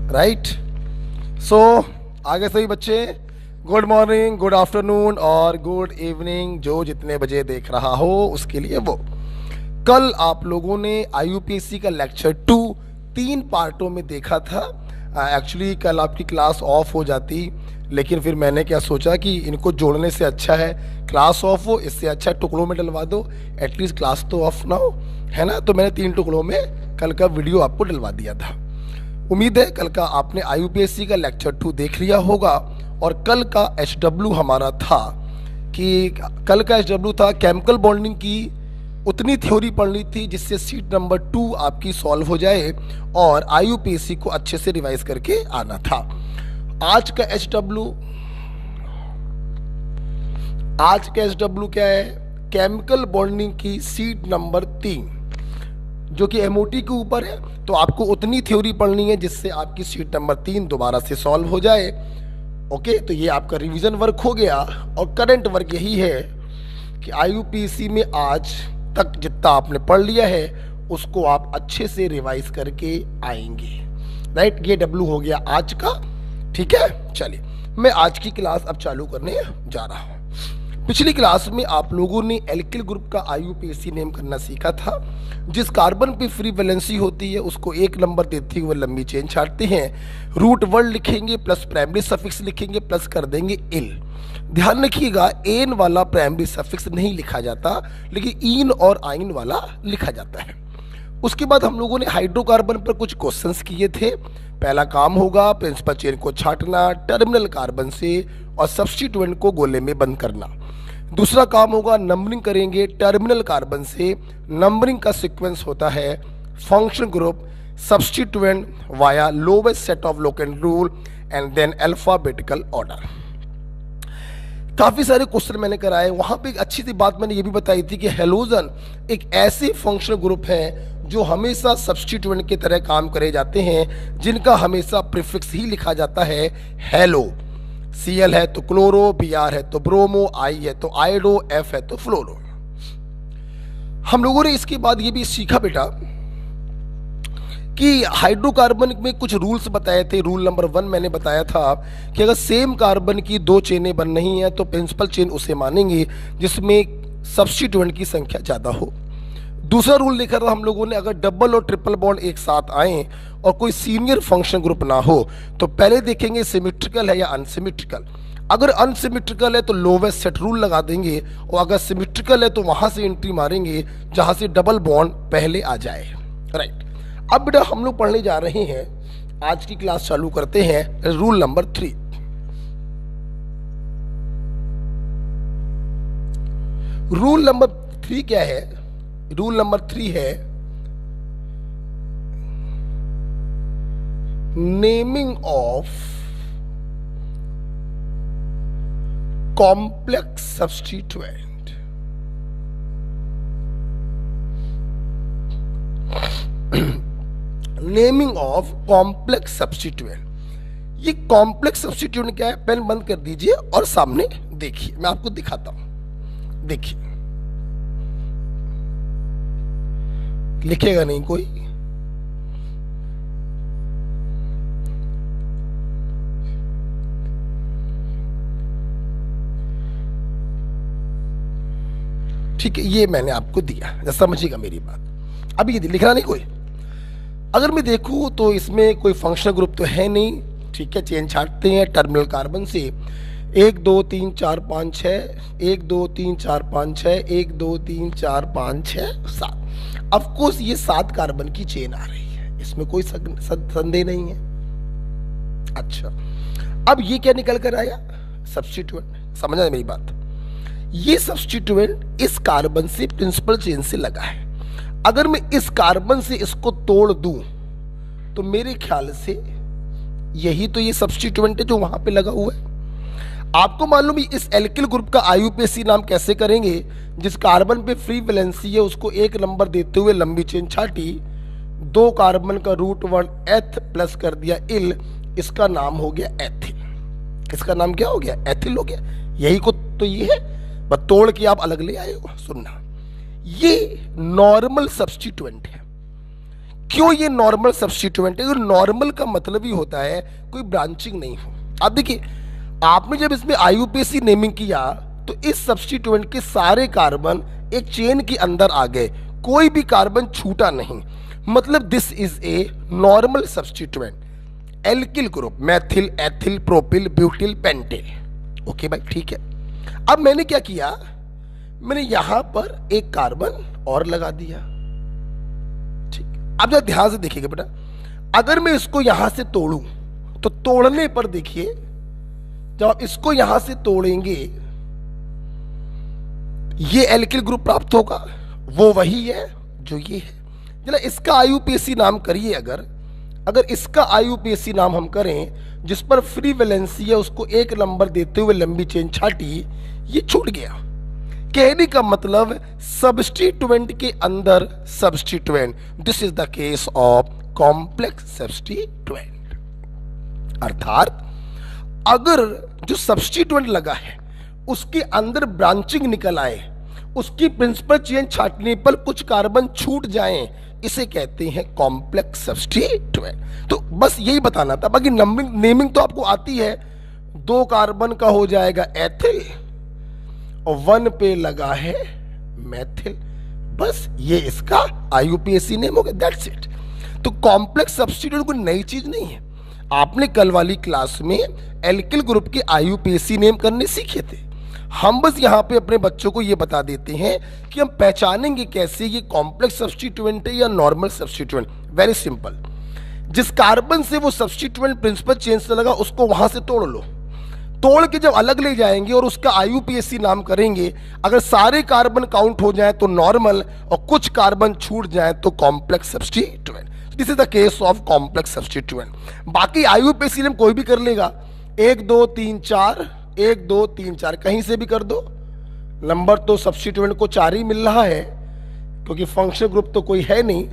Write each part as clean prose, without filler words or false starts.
Right. सो आगे सभी बच्चे गुड मॉर्निंग, गुड आफ्टरनून और गुड इवनिंग, जो जितने बजे देख रहा हो उसके लिए वो। कल आप लोगों ने IUPAC का लेक्चर 2 3 पार्टों में देखा था। एक्चुअली कल आपकी क्लास ऑफ हो जाती, लेकिन फिर मैंने क्या सोचा कि इनको जोड़ने से अच्छा है क्लास ऑफ हो, इससे अच्छा टुकड़ों में डलवा दो, एटलीस्ट क्लास तो ऑफ ना हो, है ना। तो मैंने 3 टुकड़ों में कल का वीडियो आपको डलवा दिया था। उम्मीद है कल का आपने IUPAC का लेक्चर 2 देख लिया होगा। और कल का HW हमारा था कि कल का HW था केमिकल बॉन्डिंग की उतनी थ्योरी पढ़नी थी जिससे सीट नंबर 2 आपकी सॉल्व हो जाए और IUPAC को अच्छे से रिवाइज करके आना था। आज का HW क्या है? केमिकल बॉन्डिंग की सीट नंबर 3 जो कि MOT के ऊपर है। तो आपको उतनी थ्योरी पढ़नी है जिससे आपकी सीट नंबर 3 दोबारा से सॉल्व हो जाए। ओके, तो ये आपका रिवीजन वर्क हो गया। और करंट वर्क यही है कि IUPAC में आज तक जितना आपने पढ़ लिया है उसको आप अच्छे से रिवाइज करके आएंगे। राइट, ये W हो गया आज का। ठीक है, चलिए मैं आज की क्लास अब चालू करने जा रहा हूँ। पिछली क्लास में आप लोगों ने एल्किल ग्रुप का IUPAC नेम करना सीखा था। जिस कार्बन पे फ्री वैलेंसी होती है उसको 1 नंबर देते हुए लंबी चेन छाटते हैं। रूट वर्ड लिखेंगे प्लस प्राइमरी सफिक्स लिखेंगे प्लस कर देंगे इल। ध्यान रखिएगा एन वाला प्राइमरी सफिक्स नहीं लिखा जाता, लेकिन इन और आइन वाला लिखा जाता है। उसके बाद हम लोगों ने हाइड्रोकार्बन पर कुछ क्वेश्चंस किए थे। पहला काम होगा प्रिंसिपल चेन को छाटना टर्मिनल कार्बन से और सब्स्टिट्यूएंट को गोले में बंद करना। दूसरा काम होगा नंबरिंग करेंगे टर्मिनल कार्बन से। नंबरिंग का सीक्वेंस होता है function group, substituent via lowest set of locant rule and then alphabetical order. काफी सारे क्वेश्चन मैंने कराए। वहां पे एक अच्छी सी बात मैंने ये भी बताई थी कि हेलोजन एक ऐसे फंक्शनल ग्रुप है जो हमेशा सब्स्टिट्यूएंट की तरह काम करे जाते हैं, जिनका हमेशा प्रीफिक्स ही लिखा जाता है हेलो। Cl है तो क्लोरो, Br है तो ब्रोमो, I है तो आयोडो, F है तो फ्लोरो। हम लोगों ने इसके बाद ये भी सीखा बेटा कि हाइड्रोकार्बन में कुछ रूल्स बताए थे। रूल नंबर 1 मैंने बताया था कि अगर सेम कार्बन की 2 चेनें बन रही हैं तो प्रिंसिपल चेन उसे मानेंगे जिसमें सब्स्टिट्यूएंट की संख्या ज़्यादा हो। दूसरा रूल देखा था हम लोगों ने, अगर डबल और ट्रिपल बॉन्ड एक साथ आए और कोई सीनियर फंक्शन ग्रुप ना हो तो पहले देखेंगे सिमेट्रिकल है या अनसिमेट्रिकल। अगर अनसिमेट्रिकल है तो लोवेस्ट सेट रूल लगा देंगे, और अगर सिमेट्रिकल है तो वहां से एंट्री मारेंगे जहां से डबल बॉन्ड पहले आ जाए। राइट, अब बेटा हम लोग पढ़ने जा रहे हैं, आज की क्लास चालू करते हैं रूल नंबर 3। रूल नंबर 3 क्या है? रूल नंबर 3 है naming of complex substituent. Naming of complex substituent. ये कॉम्प्लेक्स सब्स्टिट्यूएंट क्या है? पेन बंद कर दीजिए और सामने देखिए, मैं आपको दिखाता हूं। देखिए, लिखेगा नहीं कोई? ठीक है, ये मैंने आपको दिया, समझिएगा मेरी बात। अभी ये लिखना नहीं कोई। अगर मैं देखूं तो इसमें कोई फंक्शनल ग्रुप तो है नहीं। ठीक है, चेन छाटते हैं टर्मिनल कार्बन से। 1 2 3 4 5 6, 1 2 3 4 5 6, 1 2 3 4 5 6 7। ऑफकोर्स ये 7 कार्बन की चेन आ रही है, इसमें कोई संदेह नहीं है। अच्छा, अब ये क्या निकल कर आया? सब्स्टिट्यूएंट। समझना मेरी बात। ये सब्स्टिट्यूएंट इस कार्बन से प्रिंसिपल चेन से लगा है। अगर मैं इस कार्बन से इसको तोड़ दूं तो मेरे ख्याल से यही तो ये सब्स्टिट्यूएंट है जो वहां पे लगा हुआ है। आपको मालूम है इस एल्किल ग्रुप का IUPAC नाम कैसे करेंगे? जिस कार्बन पे फ्री वैलेंसी है उसको 1 नंबर देते हुए लंबी चेन छाटी, 2 कार्बन का रूट वर्ड एथ प्लस कर दिया इल, इसका नाम हो गया एथिल। इसका नाम क्या हो गया? एथिल हो गया। यही को तो ये है, बस तोड़ के आप अलग ले आए हो। सुनना, ये नॉर्मल सब्स्टिट्यूएंट है। क्यों ये नॉर्मल सब्स्टिट्यूएंट है? नॉर्मल का मतलब ही होता है कोई ब्रांचिंग नहीं हो। आप देखिए, आपने जब इसमें आईयूपीएसी नेमिंग किया तो इस सब्स्टिट्यूएंट के सारे कार्बन एक चेन के अंदर आ गए, कोई भी कार्बन छूटा नहीं, मतलब this is a normal substituent. Alkyl group, Maithil, ethyl, propyl, butyl, pentyl. Okay भाई, ठीक है। अब मैंने क्या किया, मैंने यहां पर एक कार्बन और लगा दिया। ठीक, अब जरा ध्यान से देखिएगा बेटा, अगर मैं इसको यहां से तोड़ूं तो तोड़ने पर देखिए, जब आप इसको यहां से तोड़ेंगे ये एल्किल ग्रुप प्राप्त होगा, वो वही है जो ये है। जरा इसका आईयूपीएसी नाम करिए। अगर इसका आईयूपीएसी नाम हम करें, जिस पर फ्री वैलेंसी है उसको एक नंबर देते हुए लंबी चेन छाटी, ये छूट गया। कहने का मतलब सब्स्टिट्यूएंट के अंदर substituent, this is the case of complex substituent. अर्थात अगर जो सब्स्टिट्यूएंट लगा है उसके अंदर ब्रांचिंग निकल आए, उसकी प्रिंसिपल चेन छाटने पर कुछ कार्बन छूट जाएं, इसे कहते हैं कॉम्प्लेक्स सब्स्टिट्यूएंट। तो बस यही बताना था, बाकी नंबरिंग नेमिंग तो आपको आती है। 2 कार्बन का हो जाएगा एथिल और 1 पे लगा है मैथिल, बस ये इसका आईयूपीएसी नेम हो गया, दैट्स इट। तो कॉम्प्लेक्स सब्स्टिट्यूएंट कोई नई चीज नहीं है। आपने कल वाली क्लास में एल्किल ग्रुप के आईयूपीएसी नेम करने सीखे थे। हम बस यहाँ पे अपने बच्चों को ये बता देते हैं कि हम पहचानेंगे कैसे ये कॉम्प्लेक्स सब्स्टिट्यूएंट है या नॉर्मल सब्स्टिट्यूएंट। वेरी सिंपल, जिस कार्बन से वो सब्स्टिट्यूएंट प्रिंसिपल चेन से लगा उसको वहां से तोड़ लो। तोड़ के जब अलग ले जाएंगे और उसका आईयूपीएसी नाम करेंगे, अगर सारे कार्बन काउंट हो जाए तो नॉर्मल और कुछ कार्बन छूट जाए तो complex substituent. This is the case of complex substituent. बाकी आईयूपीएसी नेम कोई भी कर लेगा, 1 2 3 4, 1 2 3 4 कहीं से भी कर दो। नंबर तो सब्स्टिट्यूएंट को 4 ही मिल रहा है क्योंकि फंक्शनल ग्रुप तो कोई है नहीं।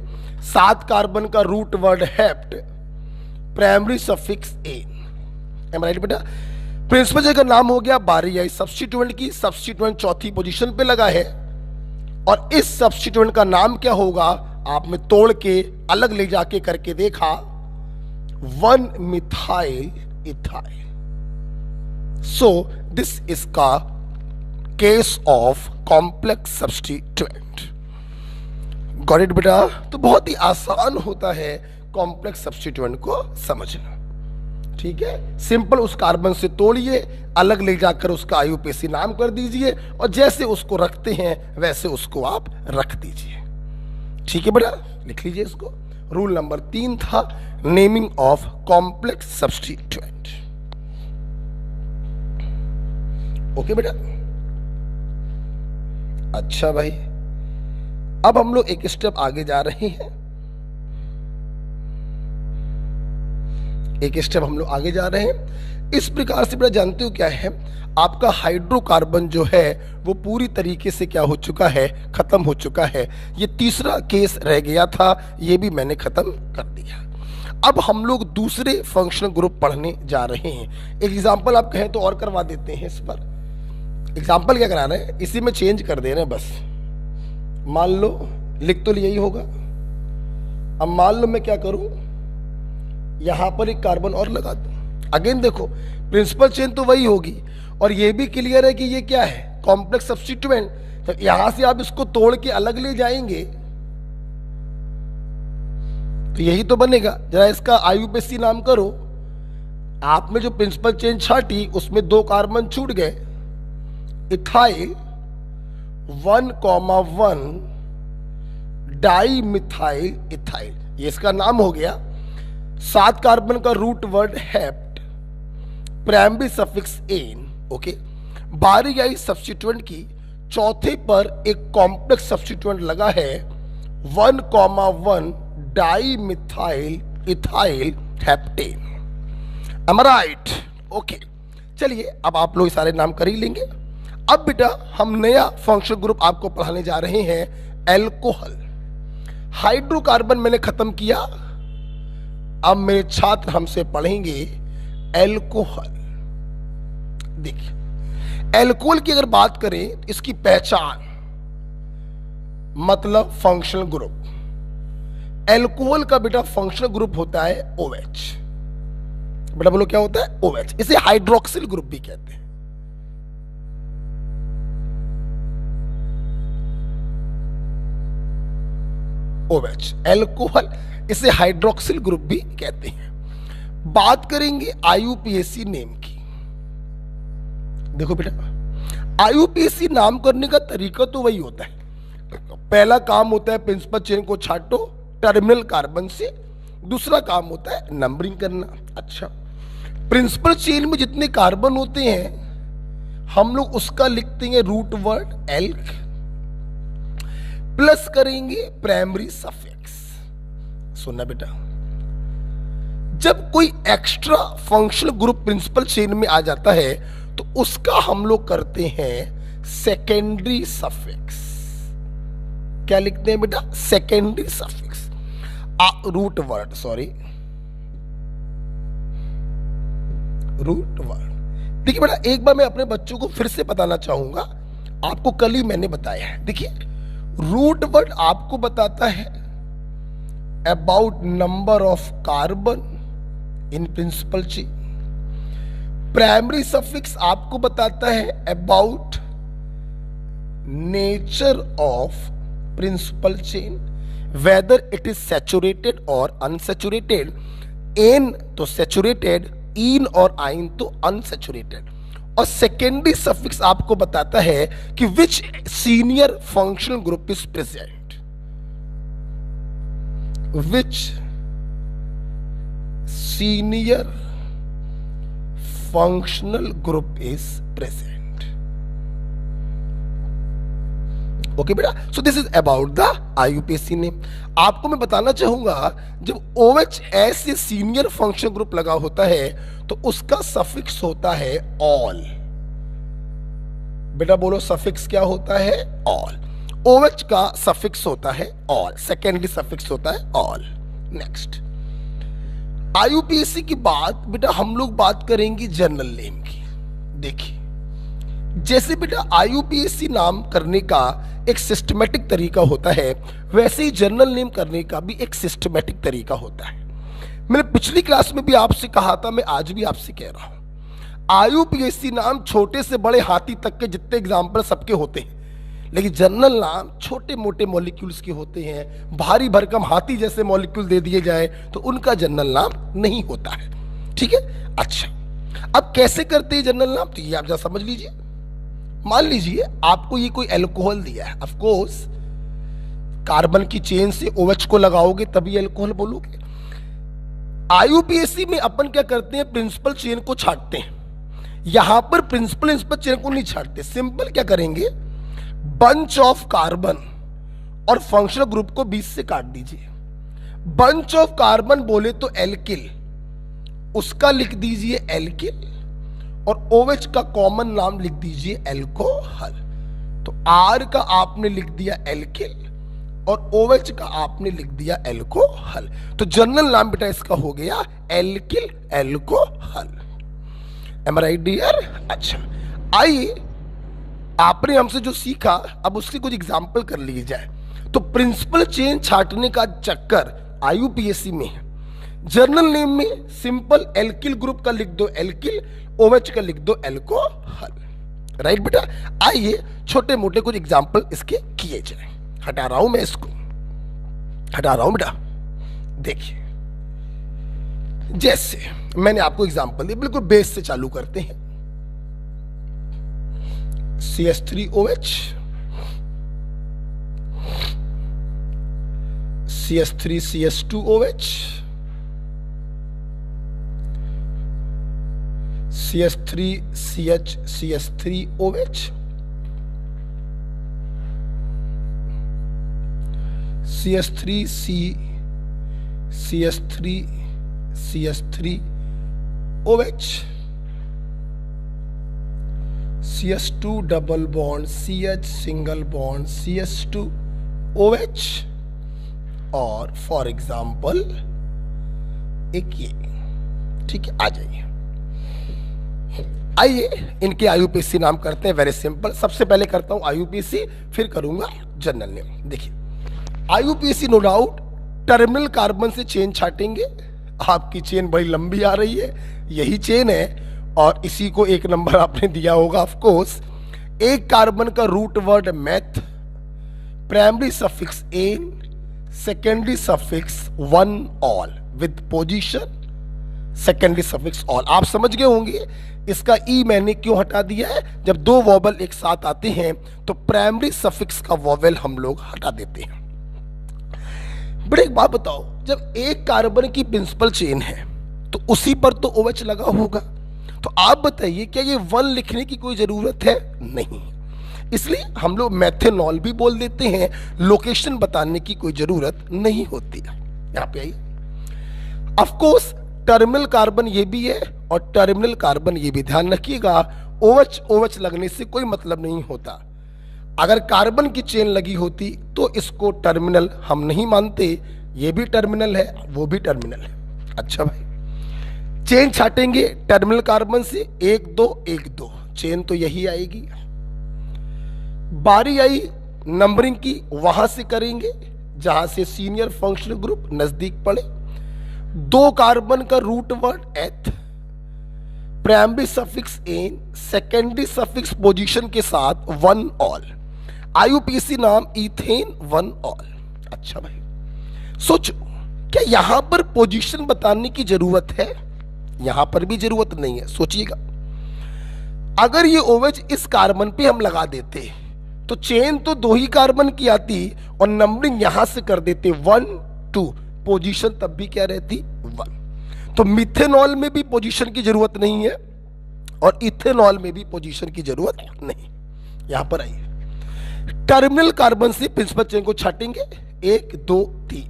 7 कार्बन का root word hept, primary suffix ane, am right बेटा। प्रिंसिपल जगह नाम हो गया, बारी आई सब्स्टिट्यूएंट की। सब्स्टिट्यूएंट चौथी पोजीशन पे लगा है और इस सब्स्टिट्यूएंट का नाम क्या होगा, आपने तोड़ के अलग ले जाके करके देखा, 1 methyl ethyl. So this is का case of complex substituent. Got it बेटा? तो बहुत ही आसान होता है कॉम्प्लेक्स सब्स्टिट्यूएंट को समझना। ठीक है, सिंपल उस कार्बन से तोड़िए, अलग ले जाकर उसका आईयूपीएसी नाम कर दीजिए और जैसे उसको रखते हैं वैसे उसको आप रख दीजिए। ठीक है बेटा, लिख लीजिए इसको। रूल नंबर 3 था naming of complex substituent. Okay बेटा, अच्छा भाई, अब हम लोग एक स्टेप आगे जा रहे हैं। एक स्टेप हम लोग आगे जा रहे हैं। इस प्रकार से बेटा जानते हो क्या है, आपका हाइड्रोकार्बन जो है वो पूरी तरीके से क्या हो चुका है, खत्म हो चुका है। ये तीसरा केस रह गया था, ये भी मैंने खत्म कर दिया। अब हम लोग दूसरे फंक्शनल ग्रुप पढ़ने जा रहे हैं। एक एग्जांपल आप कहें तो और करवा देते हैं इस पर। एग्जांपल क्या करा रहे हैं, इसी में चेंज कर दे रहे हैं बस। मान लो लिख तो यही होगा। अब मान लो मैं क्या करूं, यहां पर एक कार्बन और लगा दूं। अगेन देखो, प्रिंसिपल चेन तो वही होगी और ये भी क्लियर है कि ये क्या है, कॉम्प्लेक्स सब्स्टिट्यूएंट। तो यहां से आप इसको तोड़ के अलग ले जाएंगे तो यही तो बनेगा। जरा इसका आईयूपीएसी नाम करो। आपने जो प्रिंसिपल चेन छाटी उसमें 2 कार्बन छूट गए, इथाइल 1,1 डाई मिथाइल इथाइल, ये इसका नाम हो गया। 7 कार्बन का root word hept, primary suffix ane. Okay, बारी आई सब्स्टिट्यूएंट की। चौथे पर एक कॉम्प्लेक्स सब्स्टिट्यूएंट लगा है, 1,1 di methyl ethyl heptane. Am I right? Okay, चलिए अब आप लोग सारे नाम कर ही लेंगे। अब बेटा हम नया फंक्शनल ग्रुप आपको पढ़ाने जा रहे हैं, एल्कोहल। हाइड्रोकार्बन मैंने खत्म किया, अब मेरे छात्र हमसे पढ़ेंगे एल्कोहल। देखिए, एल्कोहल की अगर बात करें तो इसकी पहचान मतलब फंक्शनल ग्रुप। एल्कोहल का बेटा फंक्शनल ग्रुप होता है OH। बेटा बोलो क्या होता है? OH। इसे हाइड्रोक्सिल ग्रुप भी कहते हैं। OH एल्कोहल, इसे हाइड्रोक्सिल ग्रुप भी कहते हैं। बात करेंगे IUPAC नेम की। देखो बेटा, IUPAC नाम करने का तरीका तो वही होता है। पहला काम होता है प्रिंसिपल चेन को छाटो टर्मिनल कार्बन से, दूसरा काम होता है नंबरिंग करना। अच्छा, प्रिंसिपल चेन में जितने कार्बन होते हैं हम लोग उसका लिखते हैं रूट वर्ड एल्क, प्लस करेंगे प्राइमरी सफिक्स। सुनना बेटा, जब कोई extra functional group principal chain में आ जाता है तो उसका हम लोग करते हैं सेकेंडरी सफिक्स। क्या लिखते हैं बेटा? Secondary suffix. Root word, sorry, root word. देखिए बेटा, एक बार मैं अपने बच्चों को फिर से बताना चाहूंगा, आपको कल ही मैंने बताया है। देखिए, रूट वर्ड आपको बताता है about number of carbon in principal chain. Primary suffix आपको बताता है about nature of principal chain, whether it is saturated और अनसैचुरेटेड। एन तो सैचुरेटेड, इन और आइन तो अनसैचुरेटेड। और सेकेंडरी सफिक्स आपको बताता है कि which senior functional group is present, which senior functional group is present. Okay बेटा, so this is about the IUPAC name. आपको मैं बताना चाहूंगा, जब OH ऐसे सीनियर फंक्शनल ग्रुप लगा होता है तो उसका सफिक्स होता है ऑल। बेटा बोलो, सफिक्स क्या होता है? ऑल। OH का सफिक्स होता है ऑल, सेकेंडरी सफिक्स होता है ऑल। नेक्स्ट, IUPAC की बात बेटा हम लोग बात करेंगे जनरल नेम की। देखिए, जैसे बेटा IUPAC नाम करने का एक सिस्टमेटिक तरीका होता है, वैसे ही जनरल नेम करने का भी एक सिस्टमेटिक तरीका होता है। मैंने पिछली क्लास में भी आपसे कहा था, मैं आज भी आपसे कह रहा हूं, IUPAC नाम छोटे से बड़े हाथी तक के जितने एग्जाम्पल सबके होते हैं, लेकिन जनरल नाम छोटे मोटे मॉलिक्यूल्स के होते हैं। भारी भरकम हाथी जैसे मॉलिक्यूल दे दिए जाए तो उनका जनरल नाम नहीं होता है। ठीक है? अच्छा, अब कैसे करते हैं जनरल नाम, तो ये आप जरा समझ लीजिए। मान लीजिए आपको ये कोई एल्कोहल दिया है, ऑफ कोर्स कार्बन की चेन से OH को लगाओगे तभी एल्कोहल बोलोगे। IUPAC में अपन क्या करते हैं, प्रिंसिपल चेन को छाटते हैं। यहां पर प्रिंसिपल चेन को नहीं छाटते, सिंपल क्या करेंगे, बंच ऑफ कार्बन और फंक्शनल ग्रुप को बीच से काट दीजिए। बंच ऑफ कार्बन बोले तो एल्किल, उसका लिख दीजिए एल्किल, और OH का कॉमन नाम लिख दीजिए एल्कोहल। तो R का आपने लिख दिया एल्किल और OH का आपने लिख दिया एल्कोहल। तो जनरल नाम बेटा इसका हो गया alkyl alcohol. M I right dear? अच्छा, आइए आपने हमसे जो सीखा अब उसके कुछ एग्जाम्पल कर लिए जाए। तो प्रिंसिपल चेन छाटने का चक्कर IUPAC में है। जर्नल नेम में सिंपल एल्किल ग्रुप का लिख दो एल्किल, OH का लिख दो एल्कोहल। राइट बेटा? आइए छोटे मोटे कुछ एग्जाम्पल इसके किए जाए। हटा रहा हूं मैं इसको, हटा रहा हूं बेटा। देखिए, जैसे मैंने आपको एग्जाम्पल दिया, बिल्कुल बेस से चालू करते हैं। CH3OH, CH3CH2OH, CH3CH3OH, CH3OH, CH2 double bond CH single bond CH2OH, और फॉर एग्जाम्पल एक ये। ठीक है, आ जाइए। आइए इनके IUPAC नाम करते हैं। वेरी सिंपल, सबसे पहले करता हूं IUPAC, फिर करूंगा जनरल नेम। देखिए, IUPAC no doubt terminal carbon से चेन छाटेंगे। आपकी चेन बड़ी लंबी आ रही है, यही चेन है और इसी को एक नंबर आपने दिया होगा ऑफ कोर्स। एक कार्बन का root word meth, primary suffix N, secondary suffix one ol with position secondary suffix ol. आप समझ गए होंगे इसका ई मैंने क्यों हटा दिया है। जब दो वॉवल एक साथ आते हैं तो प्राइमरी सफिक्स का वॉवल हम लोग हटा देते हैं। बड़े एक बात बताओ, जब एक कार्बन की प्रिंसिपल चेन है तो उसी पर तो OH लगा होगा, तो आप बताइए क्या ये वन लिखने की कोई जरूरत है? नहीं। इसलिए हम लोग मेथेनॉल भी बोल देते हैं, लोकेशन बताने की कोई जरूरत नहीं होती है। यहां पे आइए, ऑफ कोर्स टर्मिनल कार्बन ये भी है और टर्मिनल कार्बन ये भी, ध्यान रखिएगा OH लगने से कोई मतलब नहीं होता। अगर कार्बन की चेन लगी होती तो इसको टर्मिनल हम नहीं मानते, ये भी टर्मिनल है वो भी टर्मिनल है। अच्छा भाई, चेन छाटेंगे टर्मिनल कार्बन से 1 2 1 2, चेन तो यही आएगी। बारी आई नंबरिंग की, वहां से करेंगे जहां से सीनियर फंक्शनल ग्रुप नजदीक पड़े। 2 कार्बन का root word eth, primary suffix N, secondary suffix position के साथ वन ऑल, IUPAC नाम इथेन वन ऑल। अच्छा भाई, सोचो क्या यहां पर पोजीशन बताने की जरूरत है? यहां पर भी जरूरत नहीं है। सोचिएगा, अगर ये OH इस कार्बन पे हम लगा देते तो चेन तो 2 ही कार्बन की आती और नंबरिंग यहां से कर देते 1 2, पोजीशन तब भी क्या रहती? 1। तो मिथेनॉल में भी पोजीशन की जरूरत नहीं है और इथेनॉल में भी पोजीशन की जरूरत नहीं। यहां पर आइए, टर्मिनल कार्बन से प्रिंसिपल चेन को छाटेंगे 1 2 3।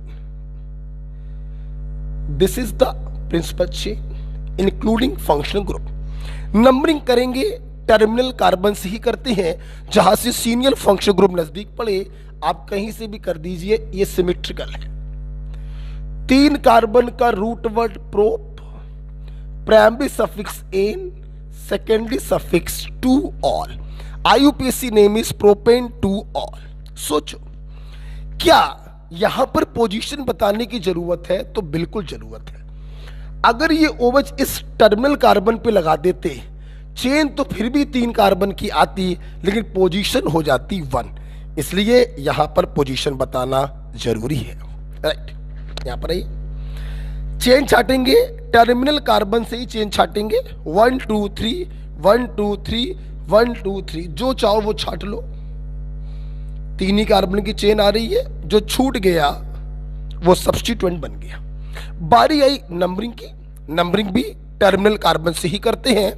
This is the principal chain including functional group. Numbering करेंगे टर्मिनल कार्बन से ही करते हैं जहां से सीनियर फंक्शनल ग्रुप नजदीक पड़े। आप कहीं से भी कर दीजिए, ये सिमेट्रिकल है। 3 कार्बन का root word prop, primary suffix N, secondary suffix two ol, IUPAC name is propane two ol. सोचो क्या यहां पर पोजीशन बताने की जरूरत है? तो बिल्कुल जरूरत है। अगर ये OH इस टर्मिनल कार्बन पे लगा देते, चेन तो फिर भी 3 कार्बन की आती लेकिन पोजीशन हो जाती 1, इसलिए यहां पर पोजीशन बताना जरूरी है। राइट, यहां पर आइए, चेन छाटेंगे टर्मिनल कार्बन से ही चेन छाटेंगे 1 2 3 1 2 3 1 2 3, जो चाहो वो छाट लो। 3 ही कार्बन की चेन आ रही है, जो छूट गया वो सब्स्टिट्यूएंट बन गया। बारी आई नंबरिंग की, नंबरिंग भी टर्मिनल कार्बन से ही करते हैं,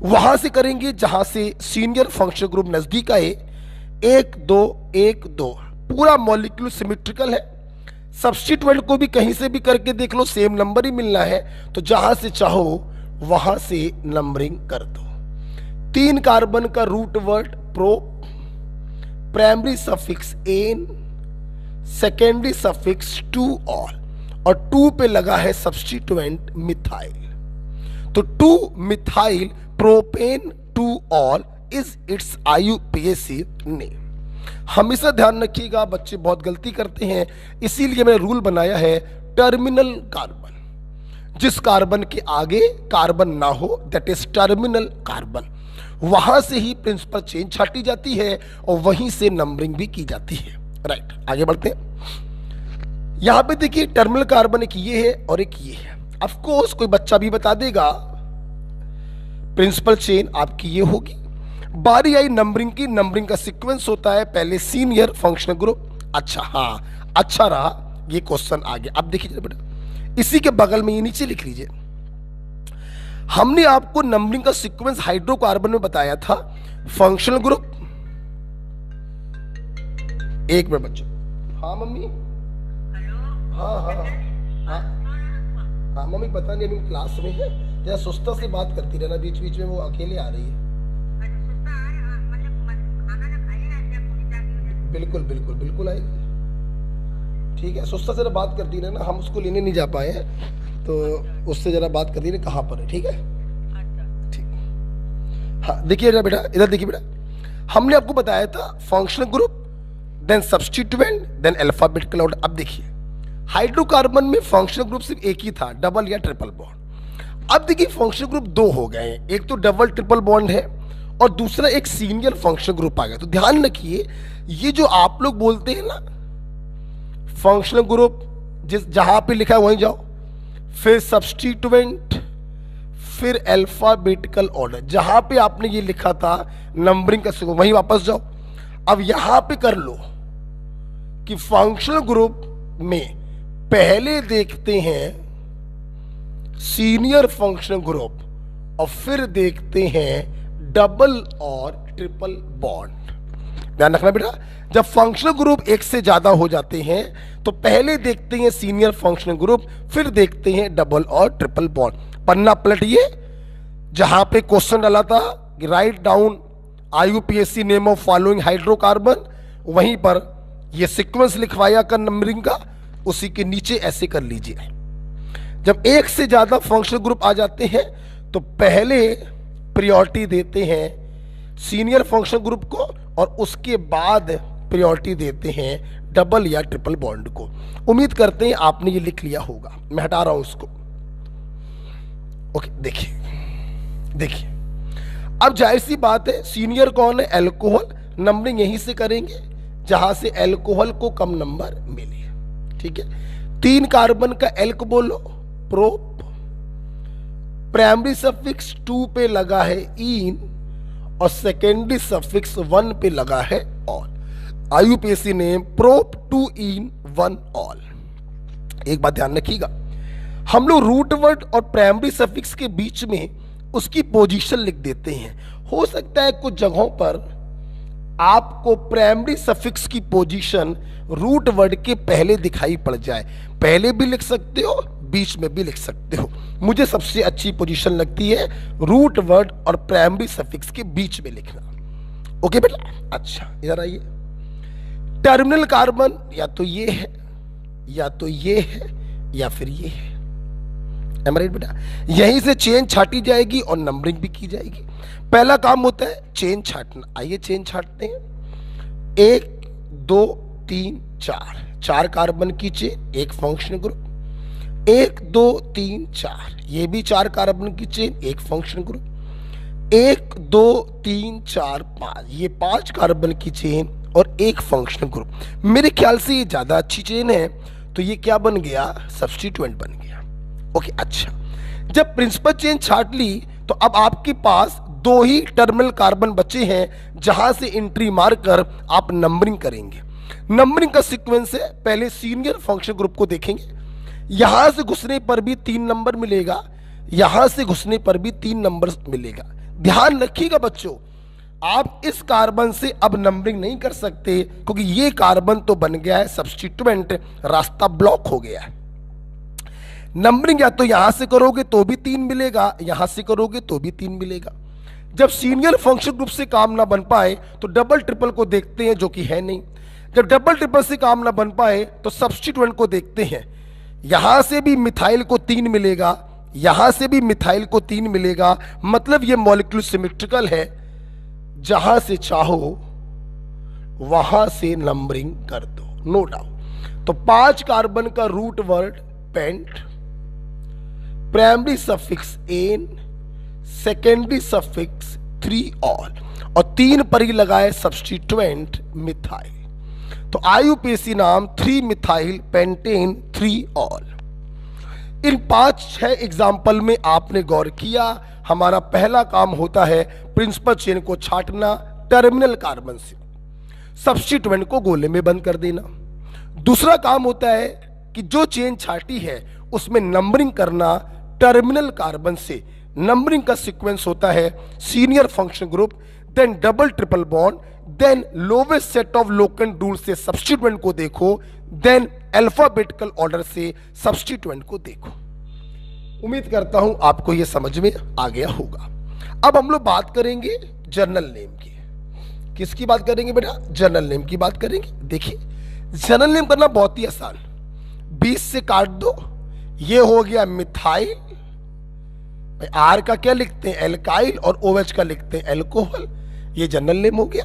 वहां से करेंगे जहां से सीनियर फंक्शनल ग्रुप नजदीक आए। 1 2 1 2, पूरा मॉलिक्यूल सिमेट्रिकल है। सब्स्टिट्यूएंट को भी कहीं से भी करके देख लो, सेम नंबर ही मिलना है, तो जहां से चाहो वहां से नंबरिंग कर दो। 3 कार्बन का root word pro, primary suffix N, secondary suffix two ol और 2 पे लगा है सब्स्टिट्यूएंट मिथाइल, तो 2 methyl propane two ol is it's IUPAC name. हमेशा ध्यान रखिएगा, बच्चे बहुत गलती करते हैं, इसीलिए मैंने रूल बनाया है टर्मिनल कार्बन, जिस कार्बन के आगे कार्बन ना हो दैट इज टर्मिनल कार्बन, वहां से ही प्रिंसिपल चेन छाटी जाती है और वहीं से नंबरिंग भी की जाती है। राइट, आगे बढ़ते हैं। यहां पे देखिए टर्मिनल कार्बन एक ये है और एक ये है। ऑफ कोर्स कोई बच्चा भी बता देगा प्रिंसिपल चेन आपकी ये होगी। बारी आई नंबरिंग की, नंबरिंग का सीक्वेंस होता है पहले सीनियर फंक्शनल ग्रुप। अच्छा, हाँ अच्छा रहा, ये क्वेश्चन आ गया। अब देखिए बेटा, इसी के बगल में ये नीचे लिख लीजिए, हमने आपको नंबरिंग का सीक्वेंस हाइड्रोकार्बन में बताया था। फंक्शनल ग्रुप, एक मिनट बच्चों, हाँ मम्मी, हाँ हाँ हाँ हाँ मम्मी, पता नहीं अभी क्लास में है, जरा सुस्ता से बात करती रहना, बीच बीच में वो अकेले आ रही है। बिल्कुल बिल्कुल बिल्कुल आएगी, ठीक है, सुस्ता से बात करती रहना, हम उसको लेने नहीं जा पाए हैं तो उससे जरा बात करती रहे कहाँ पर है, ठीक है, ठीक। हाँ देखिए जरा बेटा, इधर देखिए बेटा, हमने आपको बताया था functional group, then substituent, then alphabetical order. अब देखिए हाइड्रोकार्बन में फंक्शनल ग्रुप सिर्फ एक ही था, डबल या ट्रिपल बॉन्ड। अब देखिए फंक्शनल ग्रुप दो हो गए हैं, एक तो डबल ट्रिपल बॉन्ड है और दूसरा एक सीनियर फंक्शनल ग्रुप आ गया। तो ध्यान रखिए, ये जो आप लोग बोलते हैं ना फंक्शनल ग्रुप, जिस जहां पे लिखा है वहीं जाओ, फिर सब्स्टिट्यूएंट, फिर अल्फाबेटिकल ऑर्डर, जहां पे आपने ये लिखा था नंबरिंग का सीक्वेंस वहीं वापस जाओ। अब यहां पे कर लो कि फंक्शनल ग्रुप में पहले देखते हैं सीनियर फंक्शनल ग्रुप और फिर देखते हैं डबल और ट्रिपल बॉन्ड। ध्यान रखना बेटा, जब फंक्शनल ग्रुप एक से ज्यादा हो जाते हैं तो पहले देखते हैं सीनियर फंक्शनल ग्रुप, फिर देखते हैं डबल और ट्रिपल बॉन्ड। पन्ना पलटिए, जहां पे क्वेश्चन डाला था कि write down IUPAC name of following hydrocarbon, वहीं पर यह सीक्वेंस लिखवाया कर नंबरिंग का, उसी के नीचे ऐसे कर लीजिए। जब एक से ज्यादा फंक्शनल ग्रुप आ जाते हैं तो पहले प्रायोरिटी देते हैं सीनियर फंक्शनल ग्रुप को और उसके बाद प्रायोरिटी देते हैं डबल या ट्रिपल बॉन्ड को। उम्मीद करते हैं आपने ये लिख लिया होगा, मैं हटा रहा हूं उसको। ओके, देखिए अब जाहिर सी बात है, सीनियर कौन है? अल्कोहल। नंबरिंग यहीं से करेंगे जहां से अल्कोहल को कम नंबर मिले। ठीक है, 3 कार्बन का एल्क बोलो, प्रोप। प्राइमरी सफिक्स 2 पे लगा है इन और सेकेंडरी सफिक्स 1 पे लगा है ऑल। IUPAC नेम प्रोप 2 इन 1 ऑल। एक बात ध्यान रखिएगा, हम लोग रूट वर्ड और प्राइमरी सफिक्स के बीच में उसकी पोजीशन लिख देते हैं। हो सकता है कुछ जगहों पर आपको प्राइमरी सफिक्स की पोजीशन रूट वर्ड के पहले दिखाई पड़ जाए, पहले भी लिख सकते हो, बीच में भी लिख सकते हो। मुझे सबसे अच्छी पोजीशन लगती है रूट वर्ड और प्राइमरी सफिक्स के बीच में लिखना। ओके बेटा, अच्छा इधर आइए। टर्मिनल कार्बन या तो ये है, या तो ये है, या फिर ये है। राइट बेटा, यहीं से चेन छाटी जाएगी और नंबरिंग भी की जाएगी। पहला काम होता है चेन छाटना। आइए चेन छाटते हैं। 1 2 3 4 कार्बन की चेन, एक फंक्शनल ग्रुप। 1 2 3 4, ये भी 4 कार्बन की चेन, एक फंक्शनल ग्रुप। 1 2 3 4 5, ये 5 कार्बन की चेन और एक फंक्शनल ग्रुप। मेरे ख्याल से ये ज्यादा अच्छी चेन है, तो ये क्या बन गया? सब्स्टिट्यूएंट बन गया। ओके, अच्छा, जब प्रिंसिपल चेन छाट ली तो अब आपके पास 2 ही टर्मिनल कार्बन बचे हैं जहां से एंट्री मारकर आप नंबरिंग करेंगे। नंबरिंग का सीक्वेंस है, पहले सीनियर फंक्शनल ग्रुप को देखेंगे, यहां से घुसने पर भी 3 नंबर मिलेगा, यहां से घुसने पर भी 3 नंबर मिलेगा। ध्यान रखिएगा बच्चों, आप इस कार्बन से अब नंबरिंग नहीं कर सकते क्योंकि ये कार्बन तो बन गया है सब्स्टिट्यूएंट, रास्ता ब्लॉक हो गया है। नंबरिंग या तो यहां से करोगे तो भी 3 मिलेगा, यहां से करोगे तो भी 3 मिलेगा। जब सीनियर फंक्शन ग्रुप से काम ना बन पाए तो डबल ट्रिपल को देखते हैं, जो कि है नहीं। जब डबल ट्रिपल से काम ना बन पाए तो सब्स्टिट्यूएंट को देखते हैं, यहां से भी मिथाइल को 3 मिलेगा, यहां से भी मिथाइल को 3 मिलेगा। मतलब ये मॉलिक्यूल सिमेट्रिकल है, जहां से चाहो वहां से नंबरिंग कर दो, नो डाउट। तो 5 कार्बन का root word pent, primary suffix N, secondary suffix 3 ol और 3 पर ही लगाए सब्स्टिट्यूएंट मिथाइल। तो IUPAC नाम 3 मिथाइल पेंटेन 3 ऑल। इन 5-6 एग्जाम्पल में आपने गौर किया, हमारा पहला काम होता है प्रिंसिपल चेन को छाटना टर्मिनल कार्बन से, सब्स्टिट्यूएंट को गोले में बंद कर देना। दूसरा काम होता है कि जो चेन छाटी है उसमें नंबरिंग करना टर्मिनल कार्बन से। नंबरिंग का सीक्वेंस होता है senior function group, then double triple bond, then lowest set of locant rule से सब्स्टिट्यूएंट को देखो, देन अल्फाबेटिकल ऑर्डर से सब्स्टिट्यूएंट को देखो। उम्मीद करता हूं आपको यह समझ में आ गया होगा। अब हम लोग बात करेंगे जर्नल नेम की। किसकी बात करेंगे बेटा? जर्नल नेम की बात करेंगे। देखिए, जर्नल नेम करना बहुत ही आसान, 20 से काट दो, ये हो गया मिथाइल, आर का क्या लिखते हैं? एल्काइल, और OH का लिखते हैं एल्कोहल। ये जनरल नेम हो गया।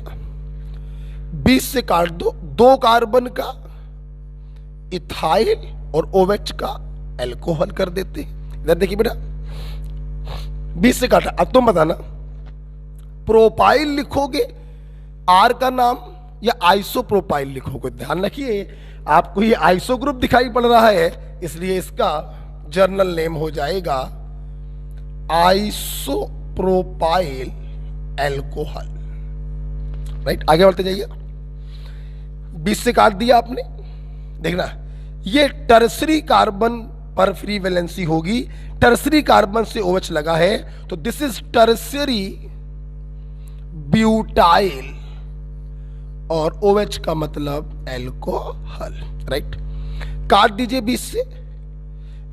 20 से काट दो, 2 कार्बन का इथाइल और OH का एल्कोहल कर देते हैं। इधर देखिए बेटा, 20 से काटा। अब तुम बताना, प्रोपाइल लिखोगे R का नाम या आइसोप्रोपाइल लिखोगे? ध्यान रखिए, आपको ये आइसो ग्रुप दिखाई पड़ रहा है, इसलिए इसका जर्नल नेम हो जाएगा आइसोप्रोपाइल एल्कोहल। राइट, आगे बढ़ते जाइए। 20 से काट दिया आपने। देखना, ये टर्सरी कार्बन पर फ्री वैलेंसी होगी, टर्सरी कार्बन से OH लगा है, तो दिस इज टर्सरी ब्यूटाइल और OH का मतलब एल्कोहल। राइट, काट दीजिए 20 से।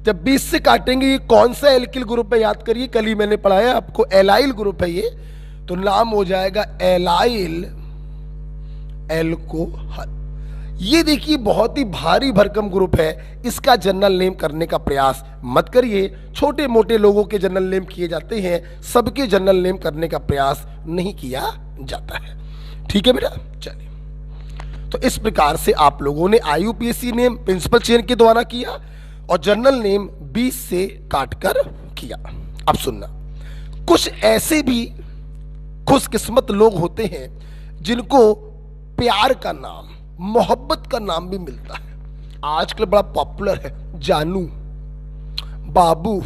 जब 20 से काटेंगे, ये कौन सा एल्किल ग्रुप है याद करिए, कल ही मैंने पढ़ाया आपको, एलाइल ग्रुप है ये, तो नाम हो जाएगा एलाइल एल्कोहल। ये देखिए बहुत ही भारी भरकम ग्रुप है, इसका जनरल नेम करने का प्रयास मत करिए। छोटे मोटे लोगों के जनरल नेम किए जाते हैं, सबके जनरल नेम करने का प्रयास नहीं किया जाता है। ठीक है बेटा, चलिए। तो इस प्रकार से आप लोगों ने IUPAC नेम प्रिंसिपल चेन के द्वारा किया और जनरल नेम 20 से काटकर किया। अब सुनना, कुछ ऐसे भी खुशकिस्मत लोग होते हैं जिनको प्यार का नाम, मोहब्बत का नाम भी मिलता है। आजकल बड़ा पॉपुलर है, जानू, बाबू,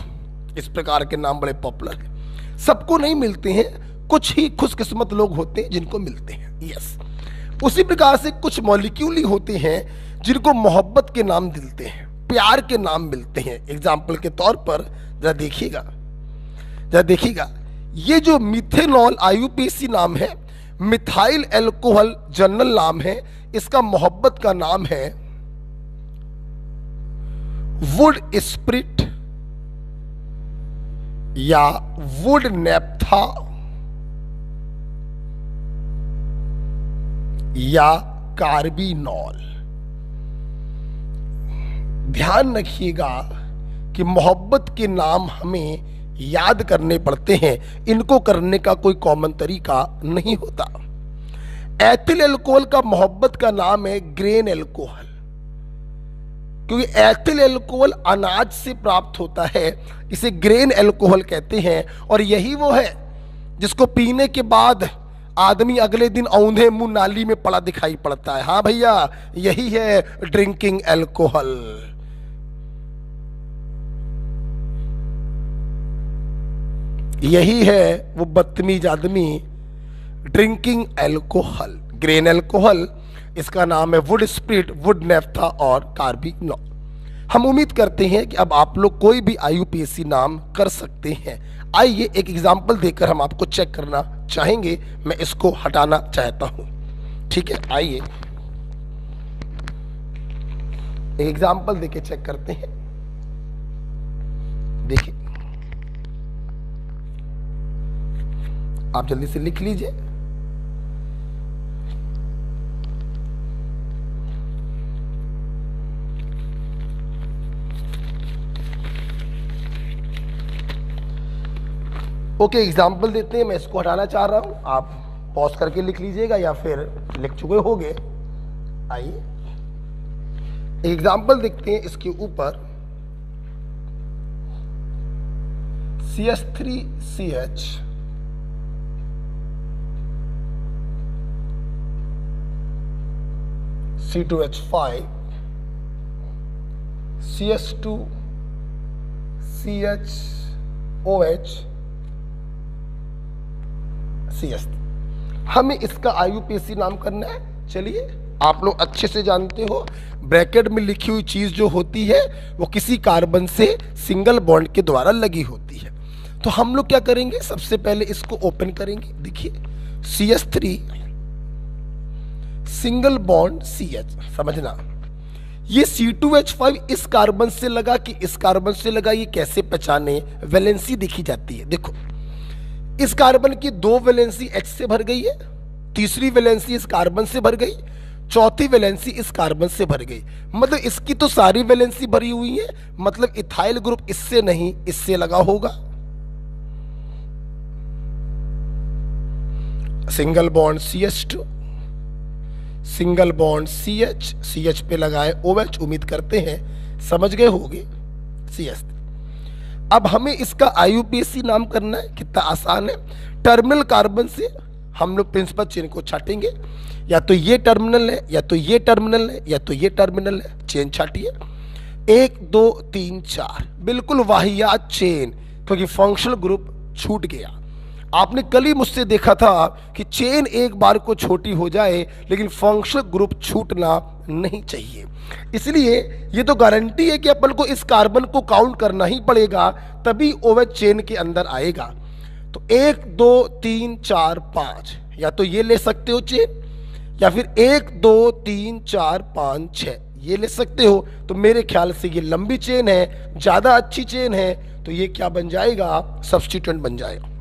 इस प्रकार के नाम बड़े पॉपुलर हैं। सबको नहीं मिलते हैं, कुछ ही खुशकिस्मत लोग होते हैं जिनको मिलते हैं। यस, उसी प्रकार से कुछ मॉलिक्यूल ही होते हैं जिनको मोहब्बत के नाम मिलते हैं, प्यार के नाम मिलते हैं। एग्जाम्पल के तौर पर जरा देखिएगा, ये जो मिथेनॉल IUPAC नाम है, मिथाइल एल्कोहल जनरल नाम है, इसका मोहब्बत का नाम है वुड स्प्रिट या वुड नेप्था या कार्बिनॉल। ध्यान रखिएगा कि मोहब्बत के नाम हमें याद करने पड़ते हैं, इनको करने का कोई कॉमन तरीका नहीं होता। एथिल एल्कोहल का मोहब्बत का नाम है ग्रेन एल्कोहल, क्योंकि एथिल एल्कोहल अनाज से प्राप्त होता है, इसे ग्रेन एल्कोहल कहते हैं। और यही वो है जिसको पीने के बाद आदमी अगले दिन औंधे मुंह नाली में पड़ा दिखाई पड़ता है। हाँ भैया, यही है ड्रिंकिंग एल्कोहल। यही है वो बदतमीज आदमी, ड्रिंकिंग एल्कोहल। ग्रेन एल्कोहल, इसका नाम है वुड स्प्रिट, वुड नेफ्था और कार्बिनॉल। हम उम्मीद करते हैं कि अब आप लोग कोई भी IUPAC नाम कर सकते हैं। आइए एक एग्जाम्पल देकर हम आपको चेक करना चाहेंगे, मैं इसको हटाना चाहता हूं। ठीक है, आइए एक एग्जाम्पल देके चेक करते हैं। देखिए, आप जल्दी से लिख लीजिए। ओके, एग्जाम्पल देते हैं। मैं इसको हटाना चाह रहा हूं, आप पॉज करके लिख लीजिएगा या फिर लिख चुके होंगे। आइए एग्जाम्पल देखते हैं। इसके ऊपर CH3CH C2H5 CH2CHOH CS। हमें इसका IUPAC नाम करना है। चलिए, आप लोग अच्छे से जानते हो, ब्रैकेट में लिखी हुई चीज जो होती है वो किसी कार्बन से सिंगल बॉन्ड के द्वारा लगी होती है। तो हम लोग क्या करेंगे, सबसे पहले इसको ओपन करेंगे। देखिए, CH3 सिंगल बॉन्ड CH, समझना ये C2H5 इस कार्बन से लगा कि इस कार्बन से लगा, ये कैसे पहचाने? वैलेंसी देखी जाती है। देखो, इस कार्बन की 2 वैलेंसी H से भर गई है, तीसरी वैलेंसी इस कार्बन से भर गई, चौथी वैलेंसी इस कार्बन से भर गई। मतलब इसकी तो सारी वैलेंसी भरी हुई है, मतलब इथाइल ग्रुप इससे नहीं इससे लगा होगा। Single bond CH2, single bond CH, CH पे लगाए OH। उम्मीद करते हैं समझ गए होगे CH3। अब हमें इसका IUPAC नाम करना है, कितना आसान है। टर्मिनल कार्बन से हम लोग प्रिंसिपल चेन को छाटेंगे, या तो ये टर्मिनल है, या तो ये टर्मिनल है, या तो ये टर्मिनल है। चेन छाटिए, 1 2 3 4, बिल्कुल वाहियात चेन, क्योंकि फंक्शनल ग्रुप छूट गया। आपने कल ही मुझसे देखा था कि चेन एक बार को छोटी हो जाए लेकिन फंक्शनल ग्रुप छूटना नहीं चाहिए। इसलिए ये तो गारंटी है कि अपन को इस कार्बन को काउंट करना ही पड़ेगा, तभी OH चेन के अंदर आएगा। तो 1 2 3 4 5, या तो ये ले सकते हो चेन, या फिर 1 2 3 4 5 6 ये ले सकते हो। तो मेरे ख्याल से ये लंबी चेन है, ज्यादा अच्छी चेन है, तो ये क्या बन जाएगा, सब्स्टिट्यूएंट बन जाएगा।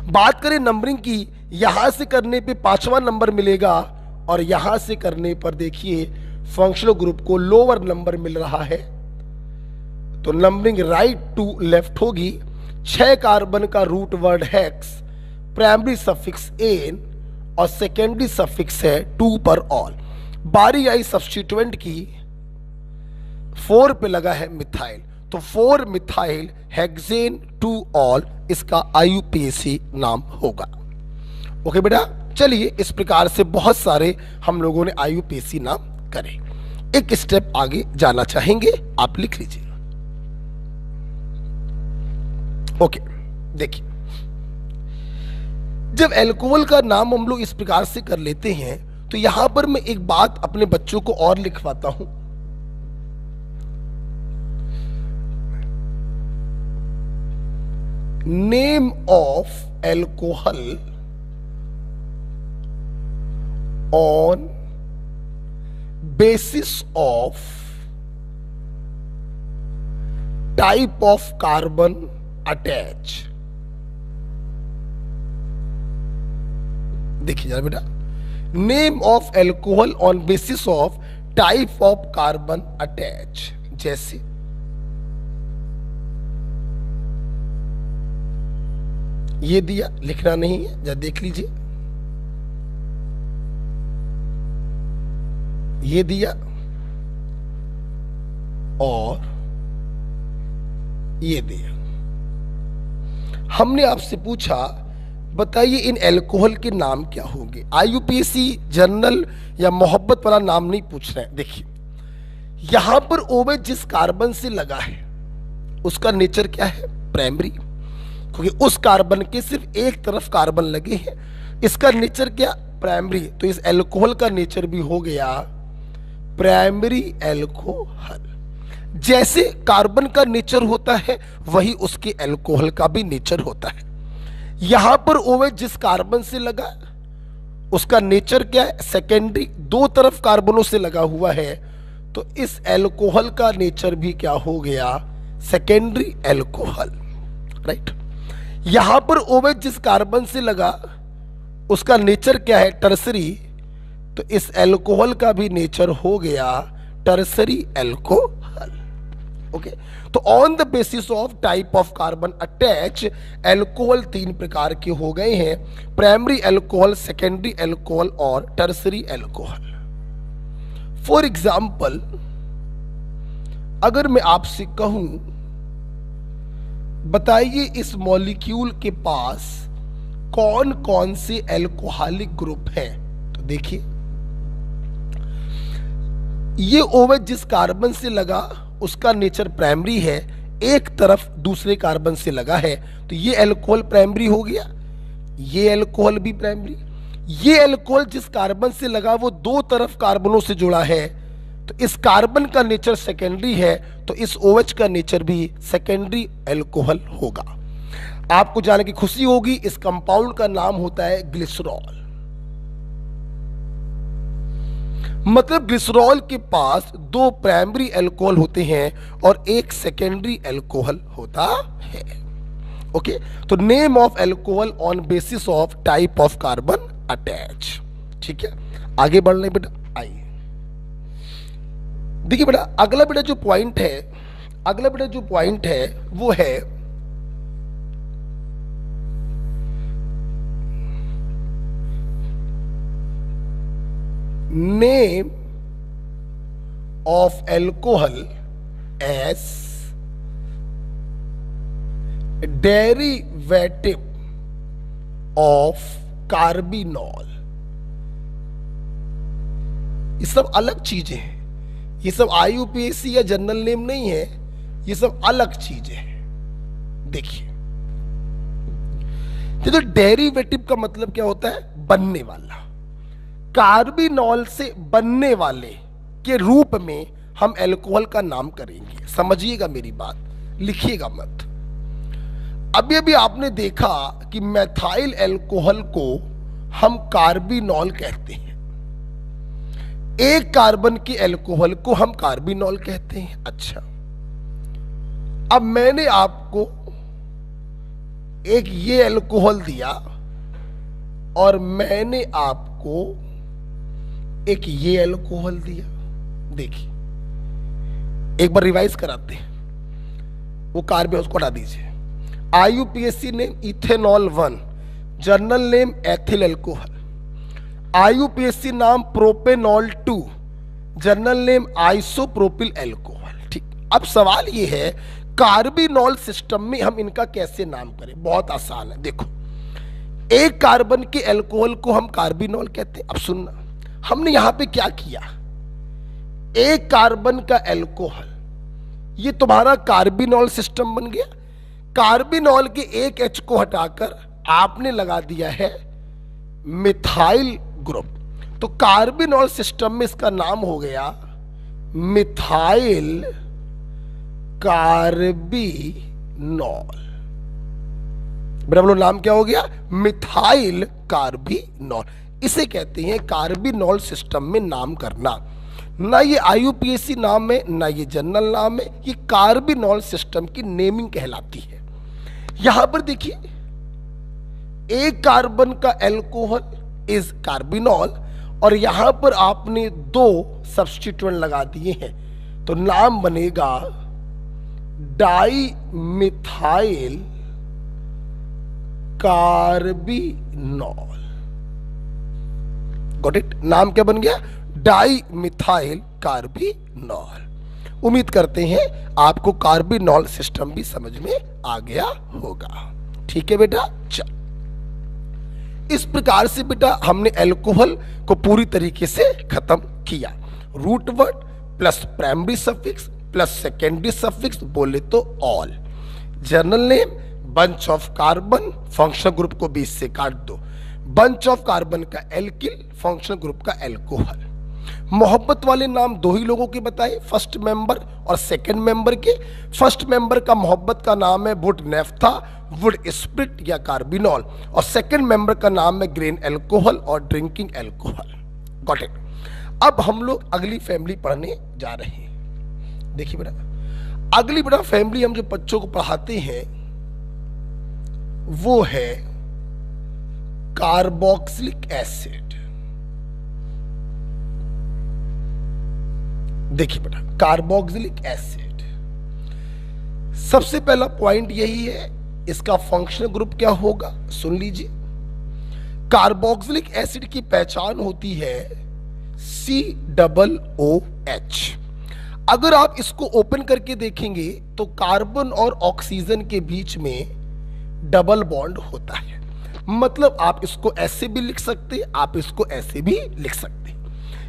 बात करें नंबरिंग की, यहां से करने पे 5वां नंबर मिलेगा, और यहां से करने पर देखिए फंक्शनल ग्रुप को लोअर नंबर मिल रहा है। तो नंबरिंग राइट टू लेफ्ट होगी। 6 कार्बन का root word hex, primary suffix ane और सेकेंडरी सफिक्स है 2 पर ऑल। बारी आई सब्स्टिट्यूएंट की, 4 पे लगा है मिथाइल, तो 4 मिथाइल हेक्सेन 2 ऑल, इसका IUPAC नाम होगा। ओके बेटा, चलिए इस प्रकार से बहुत सारे हम लोगों ने IUPAC नाम करे। एक स्टेप आगे जाना चाहेंगे, आप लिख लीजिए। ओके, देखिए जब एल्कोहल का नाम हम लोग इस प्रकार से कर लेते हैं, तो यहां पर मैं एक बात अपने बच्चों को और लिखवाता हूं। Name of alcohol on basis of type of carbon attach. देखिए जरा बेटा, name of alcohol on basis of type of carbon attach, जैसे ये दिया, लिखना नहीं है, जरा देख लीजिए, ये दिया और ये दिया। हमने आपसे पूछा बताइए इन एल्कोहल के नाम क्या होंगे। IUPAC जनरल या मोहब्बत वाला नाम नहीं पूछ रहे हैं। देखिए यहां पर OH जिस कार्बन से लगा है उसका नेचर क्या है, प्राइमरी, क्योंकि उस कार्बन के सिर्फ एक तरफ कार्बन लगे हैं, इसका नेचर क्या, प्राइमरी। तो इस एल्कोहल का नेचर भी हो गया प्राइमरी एल्कोहल। जैसे कार्बन का नेचर होता है वही उसके एल्कोहल का भी नेचर होता है। यहां पर OH जिस कार्बन से लगा उसका नेचर क्या है, सेकेंडरी, दो तरफ कार्बनों से लगा हुआ है, तो इस एल्कोहल का नेचर भी क्या हो गया, सेकेंडरी एल्कोहल, राइट। यहां पर OH जिस कार्बन से लगा उसका नेचर क्या है, टर्सरी, तो इस एल्कोहल का भी नेचर हो गया टर्सरी एल्कोहल। ओके, तो on the basis of type of carbon attach alcohol 3 प्रकार के हो गए हैं, प्राइमरी एल्कोहल, सेकेंडरी एल्कोहल और टर्सरी एल्कोहल। फॉर एग्जाम्पल अगर मैं आपसे कहूं बताइए इस मॉलिक्यूल के पास कौन कौन से एल्कोहलिक ग्रुप हैं, तो देखिए ये OH जिस कार्बन से लगा उसका नेचर प्राइमरी है, एक तरफ दूसरे कार्बन से लगा है, तो ये एल्कोहल प्राइमरी हो गया, ये एल्कोहल भी प्राइमरी। ये एल्कोहल जिस कार्बन से लगा वो दो तरफ कार्बनों से जुड़ा है, तो इस कार्बन का नेचर सेकेंडरी है, तो इस OH का नेचर भी सेकेंडरी एल्कोहल होगा। आपको जान की खुशी होगी इस कंपाउंड का नाम होता है ग्लिसरॉल। मतलब ग्लिसरॉल के पास 2 प्राइमरी एल्कोहल होते हैं और एक सेकेंडरी एल्कोहल होता है। ओके, तो name of alcohol on basis of type of carbon attach. ठीक है, आगे बढ़ रहे बेटा, आइए देखिए बेटा अगला बेटा जो पॉइंट है, अगला बेटा जो पॉइंट है वो है name of alcohol as derivative of carbinol. ये सब अलग चीजें हैं, ये सब IUPAC या जनरल नेम नहीं है, ये सब अलग चीजें हैं। देखिए, तो डेरिवेटिव का मतलब क्या होता है? बनने वाला। कार्बिनॉल से बनने वाले के रूप में हम अल्कोहल का नाम करेंगे। समझिएगा मेरी बात, लिखिएगा मत। अभी अभी आपने देखा कि मेथाइल अल्कोहल को हम कार्बिनॉल कहते हैं, एक कार्बन के अल्कोहल को हम कार्बिनॉल कहते हैं। अच्छा, अब मैंने आपको एक ये अल्कोहल दिया और मैंने आपको एक ये अल्कोहल दिया। देखिए, एक बार रिवाइज कराते हैं, वो कार्बन उसको हटा दीजिए। IUPAC name ethanol 1, journal name ethyl alcohol. IUPAC नाम propanol 2, journal name isopropyl alcohol. ठीक, अब सवाल ये है कार्बिनॉल सिस्टम में हम इनका कैसे नाम करें? बहुत आसान है। देखो, एक कार्बन के अल्कोहल को हम कार्बिनॉल कहते हैं। अब सुनना, हमने यहां पे क्या किया, एक कार्बन का अल्कोहल, ये तुम्हारा कार्बिनॉल सिस्टम बन गया। कार्बिनॉल के एक H को हटाकर आपने लगा दिया है मिथाइल ग्रुप, तो कार्बिनॉल सिस्टम में इसका नाम हो गया मिथाइल कार्बिनॉल। बेटा बोलो, नाम क्या हो गया? Methyl carbinol. इसे कहते हैं कार्बिनॉल सिस्टम में नाम करना। ना ये IUPAC नाम है, ना ये जनरल नाम है, ये कार्बिनॉल सिस्टम की नेमिंग कहलाती है। यहां पर देखिए, एक कार्बन का अल्कोहल इज कार्बिनॉल और यहां पर आपने दो सब्स्टिट्यूएंट लगा दिए हैं, तो नाम बनेगा di methyl carbinol. Got it? नाम क्या बन गया? Di methyl carbinol. उम्मीद करते हैं आपको कार्बिनॉल सिस्टम भी समझ में आ गया होगा। ठीक है बेटा, चल। इस प्रकार से बेटा हमने अल्कोहल को पूरी तरीके से खत्म किया। Root word plus primary suffix plus secondary suffix बोले तो ol. General name bunch of carbon, functional group को 20 से काट दो। बंच ऑफ कार्बन का एल्किल, फंक्शनल ग्रुप का अल्कोहल। मोहब्बत वाले नाम दो ही लोगों के बताए, फर्स्ट मेंबर और सेकंड मेंबर के। फर्स्ट मेंबर का मोहब्बत का नाम है वुड नेफ्था, वुड स्प्रिट या कार्बिनॉल, और सेकंड मेंबर का नाम है ग्रेन अल्कोहल और ड्रिंकिंग अल्कोहल। Got it? अब हम लोग अगली फैमिली पढ़ने जा रहे हैं। देखिए बेटा, अगली बेटा फैमिली हम जो बच्चों को पढ़ाते हैं वो है कार्बोक्सिलिक एसिड। देखिए बेटा, कार्बोक्सिलिक एसिड, सबसे पहला पॉइंट यही है, इसका फंक्शनल ग्रुप क्या होगा? सुन लीजिए, कार्बोक्सिलिक एसिड की पहचान होती है COOH। अगर आप इसको ओपन करके देखेंगे तो कार्बन और ऑक्सीजन के बीच में डबल बॉन्ड होता है। मतलब आप इसको ऐसे भी लिख सकते हैं, आप इसको ऐसे भी लिख सकते हैं।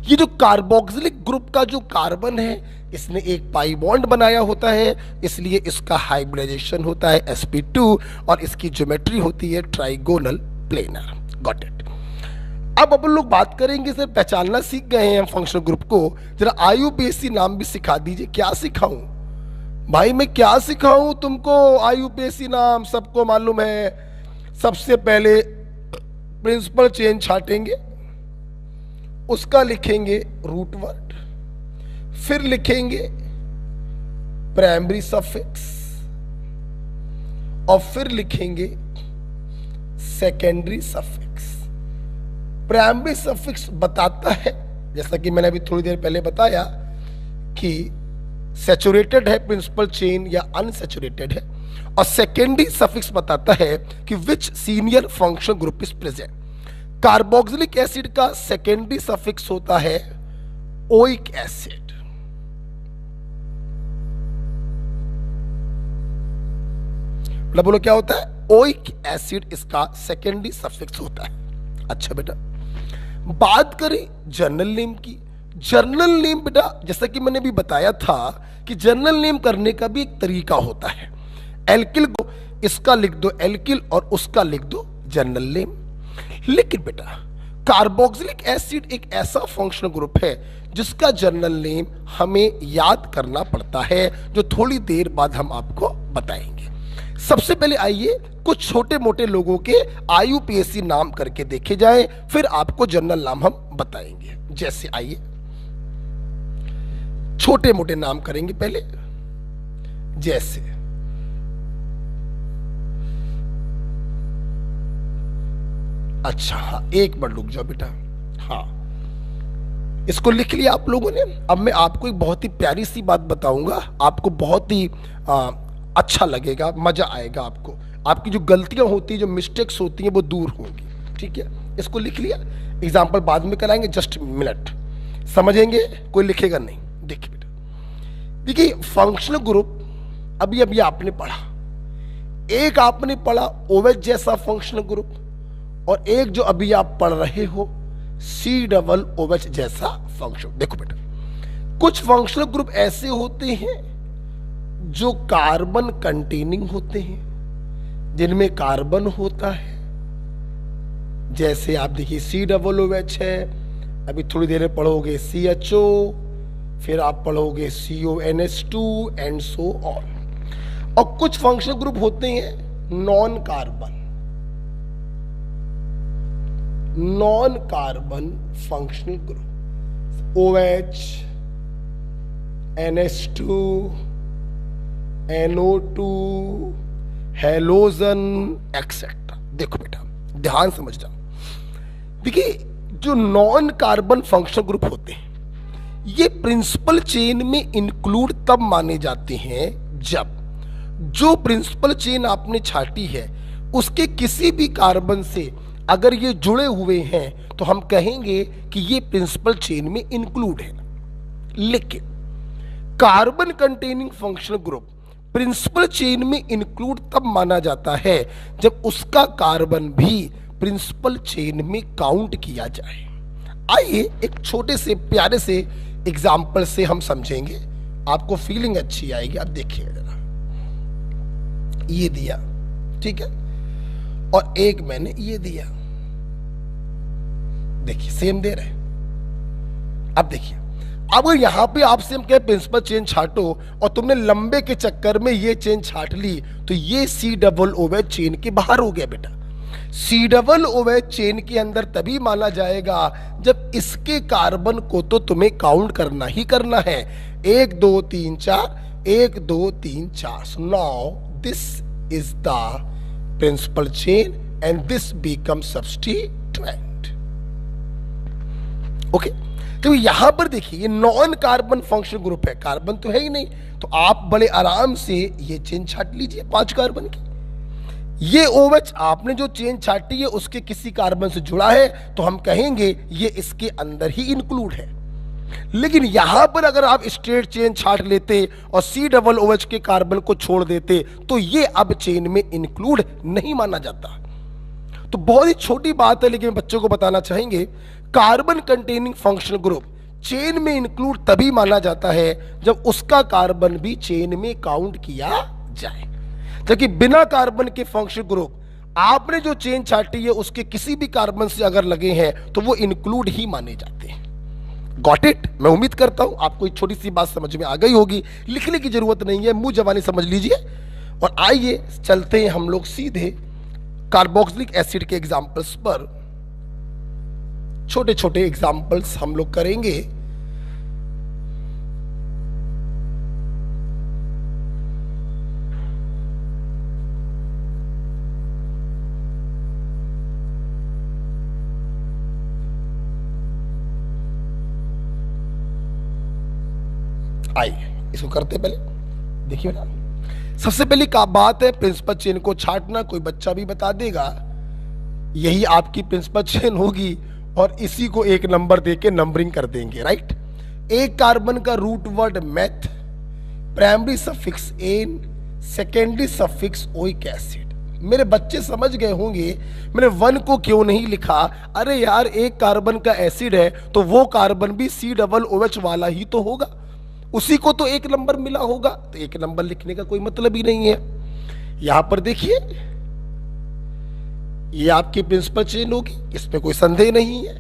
ये जो कार्बोक्सिलिक ग्रुप का जो कार्बन है, इसने एक पाई बॉन्ड बनाया होता है, इसलिए इसका हाइब्रिडाइजेशन होता है sp2 और इसकी ज्योमेट्री होती है ट्राइगोनल प्लेनर। Got it? अब अपन लोग बात करेंगे, सर पहचानना सीख गए हैं हम फंक्शनल ग्रुप को, जरा IUPAC नाम भी सिखा दीजिए। क्या सिखाऊं भाई, मैं क्या सिखाऊं तुमको? IUPAC नाम सबको मालूम है। सबसे पहले प्रिंसिपल चेन छाटेंगे, उसका लिखेंगे रूट वर्ड, फिर लिखेंगे प्राइमरी सफिक्स और फिर लिखेंगे सेकेंडरी सफिक्स। प्राइमरी सफिक्स बताता है, जैसा कि मैंने अभी थोड़ी देर पहले बताया, कि सैचुरेटेड है प्रिंसिपल चेन या अनसैचुरेटेड है, और सेकेंडरी सफिक्स बताता है कि which senior functional group is present. Carboxylic acid का सेकेंडरी सफिक्स होता है ओइक एसिड। बेटा बोलो क्या होता है? ओइक एसिड इसका सेकेंडरी सफिक्स होता है। अच्छा बेटा, बात करें जर्नल नेम की। जर्नल नेम बेटा जैसा कि मैंने भी बताया था कि जर्नल नेम करने का भी एक तरीका होता है। एल्किल को इसका लिख दो एल्किल और उसका लिख दो जर्नल नेम। लेकिन बेटा कार्बोक्सिलिक एसिड एक ऐसा फंक्शनल ग्रुप है जिसका जर्नल नेम हमें याद करना पड़ता है, जो थोड़ी देर बाद हम आपको बताएंगे। सबसे पहले आइए कुछ छोटे मोटे लोगों के IUPAC नाम करके देखे जाएं, फिर आपको जर्नल नाम हम बताएंगे। जैसे आइए छोटे मोटे नाम करेंगे पहले। जैसे अच्छा हाँ, एक बार रुक जाओ बेटा। हाँ, इसको लिख लिया आप लोगों ने। अब मैं आपको एक बहुत ही प्यारी सी बात बताऊंगा, आपको बहुत ही अच्छा लगेगा, मजा आएगा आपको। आपकी जो गलतियां होती है, जो मिस्टेक्स होती हैं, वो दूर होंगी। ठीक है, इसको लिख लिया। एग्जाम्पल बाद में कराएंगे, जस्ट मिनट समझेंगे, कोई लिखेगा नहीं। देखिए बेटा, देखिए फंक्शनल ग्रुप अभी अभी आपने पढ़ा। एक आपने पढ़ा OH जैसा फंक्शनल ग्रुप, और एक जो अभी आप पढ़ रहे हो COOH जैसा फंक्शन। देखो बेटा, कुछ फंक्शनल ग्रुप ऐसे होते हैं जो कार्बन कंटेनिंग होते हैं, जिनमें कार्बन होता है। जैसे आप देखिए COOH है, अभी थोड़ी देर में पढ़ोगे CHO, फिर आप पढ़ोगे CONH2 एंड सो ऑन। और कुछ फंक्शनल ग्रुप होते हैं non carbon functional group, OH, NH2, NO2, halogen etcetera. देखो बेटा ध्यान समझ जाओ। देखिए जो नॉन कार्बन फंक्शनल ग्रुप होते हैं, ये प्रिंसिपल चेन में इंक्लूड तब माने जाते हैं जब जो प्रिंसिपल चेन आपने छाटी है उसके किसी भी कार्बन से अगर ये जुड़े हुए हैं तो हम कहेंगे कि ये प्रिंसिपल चेन में इंक्लूड है। लेकिन carbon containing functional group principal chain में इंक्लूड तब माना जाता है जब उसका कार्बन भी प्रिंसिपल चेन में काउंट किया जाए। आइए एक छोटे से प्यारे से एग्जाम्पल से हम समझेंगे, आपको फीलिंग अच्छी आएगी। आप देखिए जरा, ये दिया, ठीक है, और एक मैंने ये दिया, देखिए सेम दे रहे। अब देखिए, अब यहां पे आपसे हम कहे प्रिंसिपल चेन छाटो और तुमने लंबे के चक्कर में ये चेन छाट ली, तो ये COOH चेन के बाहर हो गया बेटा। COOH चेन के अंदर तभी माना जाएगा जब इसके कार्बन को तो तुम्हें काउंट करना ही करना है। 1 2 3 4, 1 2 3 4। Now this is the principal chain and this become substituent. Okay, तो यहां पर देखिए ये नॉन कार्बन फंक्शनल ग्रुप है, कार्बन तो है ही नहीं, तो आप बड़े आराम से ये चेन छाट लीजिए 5 कार्बन की। ये OH आपने जो चेन छाटी है उसके किसी कार्बन से जुड़ा है, तो हम कहेंगे ये इसके अंदर ही इंक्लूड है। लेकिन यहां पर अगर आप स्ट्रेट चेन छाट लेते और COOH के कार्बन को छोड़ देते तो ये अब चेन में इंक्लूड नहीं माना जाता। तो बहुत ही छोटी बात है, लेकिन बच्चों को बताना चाहेंगे, carbon containing functional group chain में इंक्लूड तभी माना जाता है जब उसका कार्बन भी चेन में काउंट किया जाए। जबकि बिना कार्बन के फंक्शनल ग्रुप आपने जो चेन छाटी है उसके किसी भी कार्बन से अगर लगे हैं तो वो इंक्लूड ही माने जाते हैं। Got it? मैं उम्मीद करता हूं आपको एक छोटी सी बात समझ में आ गई होगी, लिखने की जरूरत नहीं है, मुंह जबानी समझ लीजिए। और आइए चलते हैं हम लोग सीधे कार्बोक्सिलिक एसिड के एग्जाम्पल्स पर। छोटे छोटे एग्जाम्पल्स हम लोग करेंगे। आइए इसको करते पहले। देखिए बेटा, सबसे पहली का बात है प्रिंसिपल चेन को छाटना। कोई बच्चा भी बता देगा, यही आपकी प्रिंसिपल चेन होगी और इसी को एक नंबर देके नंबरिंग कर देंगे, राइट। एक कार्बन का root word meth, primary suffix N, secondary suffix oic acid. मेरे बच्चे समझ गए होंगे मैंने 1 को क्यों नहीं लिखा। अरे यार, एक कार्बन का एसिड है तो वो कार्बन भी COOH वाला ही तो होगा, उसी को तो 1 नंबर मिला होगा, तो 1 नंबर लिखने का कोई मतलब ही नहीं है। यहां पर देखिए, ये आपकी प्रिंसिपल चेन होगी, इसमें कोई संदेह नहीं है।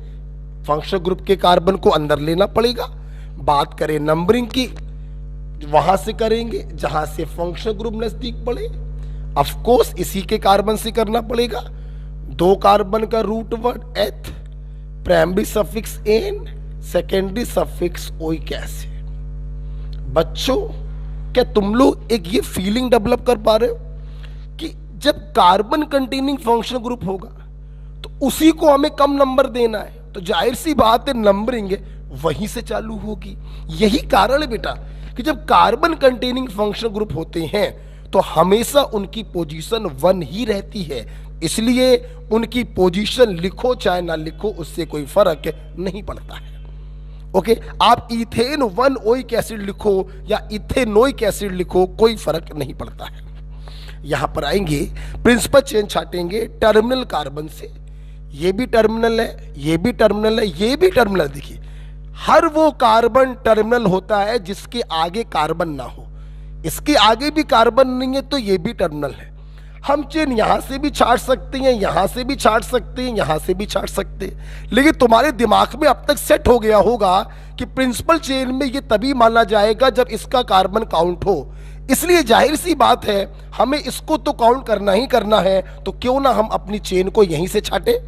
फंक्शनल ग्रुप के कार्बन को अंदर लेना पड़ेगा। बात करें नंबरिंग की, वहां से करेंगे जहां से फंक्शनल ग्रुप नजदीक पड़े। ऑफ कोर्स इसी के कार्बन से करना पड़ेगा। 2 कार्बन का root word eth, primary suffix N, secondary suffix oic acid. बच्चों, क्या तुम लोग एक ये फीलिंग डेवलप कर पा रहे हो कि जब कार्बन कंटेनिंग फंक्शनल ग्रुप होगा तो उसी को हमें कम नंबर देना है, तो जाहिर सी बात है नंबरिंग वहीं से चालू होगी। यही कारण है बेटा कि जब कार्बन कंटेनिंग फंक्शनल ग्रुप होते हैं तो हमेशा उनकी पोजीशन 1 ही रहती है, इसलिए उनकी पोजीशन लिखो चाहे ना लिखो उससे कोई फर्क नहीं पड़ता है। ओके, आप इथेन 1 ओइक एसिड लिखो या इथेनोइक एसिड लिखो, कोई फर्क नहीं पड़ता है। यहां पर आएंगे, प्रिंसिपल चेन छाटेंगे टर्मिनल कार्बन से। ये भी टर्मिनल है, ये भी टर्मिनल है, ये भी टर्मिनल। देखिए, हर वो कार्बन टर्मिनल होता है जिसके आगे कार्बन ना हो। इसके आगे भी कार्बन नहीं है तो ये भी टर्मिनल है। हम चेन यहां से भी छाट सकते हैं, यहां से भी छाट सकते हैं, यहां से भी छाट सकते हैं, लेकिन तुम्हारे दिमाग में अब तक सेट हो गया होगा कि प्रिंसिपल चेन में ये तभी माना जाएगा जब इसका कार्बन काउंट हो। इसलिए जाहिर सी बात है हमें इसको तो काउंट करना ही करना है, तो क्यों ना हम अपनी चेन को यहीं से छाटे।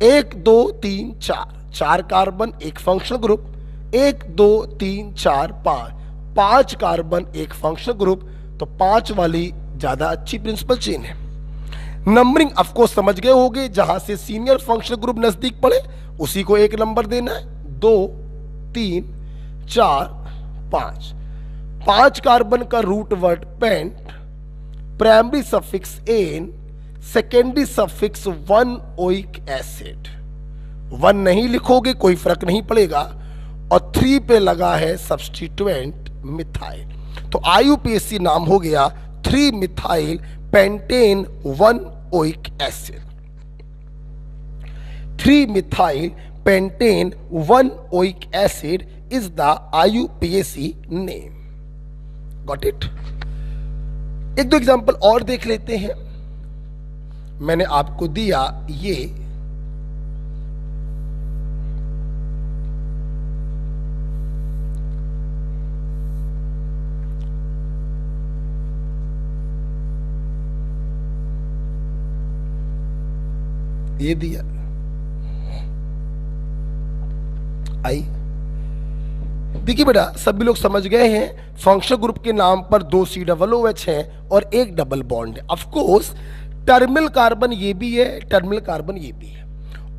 1 2 3 4 कार्बन, एक फंक्शनल ग्रुप। 1 2 3 4 5 कार्बन, एक फंक्शनल ग्रुप, तो 5 वाली ज्यादा अच्छी प्रिंसिपल चेन है। नंबरिंग ऑफ कोर्स समझ गए होंगे, जहां से सीनियर फंक्शनल ग्रुप नजदीक पड़े उसी को 1 नंबर देना है। 2 3 4 5 कार्बन का root word pent, primary suffix N, secondary suffix 1 oic acid. 1 नहीं लिखोगे कोई फर्क नहीं पड़ेगा, और 3 पे लगा है सब्स्टिट्यूएंट मिथाइल, तो IUPAC नाम हो गया 3 methyl pentane 1 oic acid. 3 methyl pentane 1 oic acid is the IUPAC name. Got it. 1-2 example और देख लेते हैं। मैंने आपको दिया ये दिया आई। देखिए बेटा, सभी लोग समझ गए हैं फंक्शनल ग्रुप के नाम पर 2 COOH हैं और 1 डबल बॉन्ड है। ऑफ कोर्स टर्मिनल कार्बन ये भी है, टर्मिनल कार्बन ये भी है,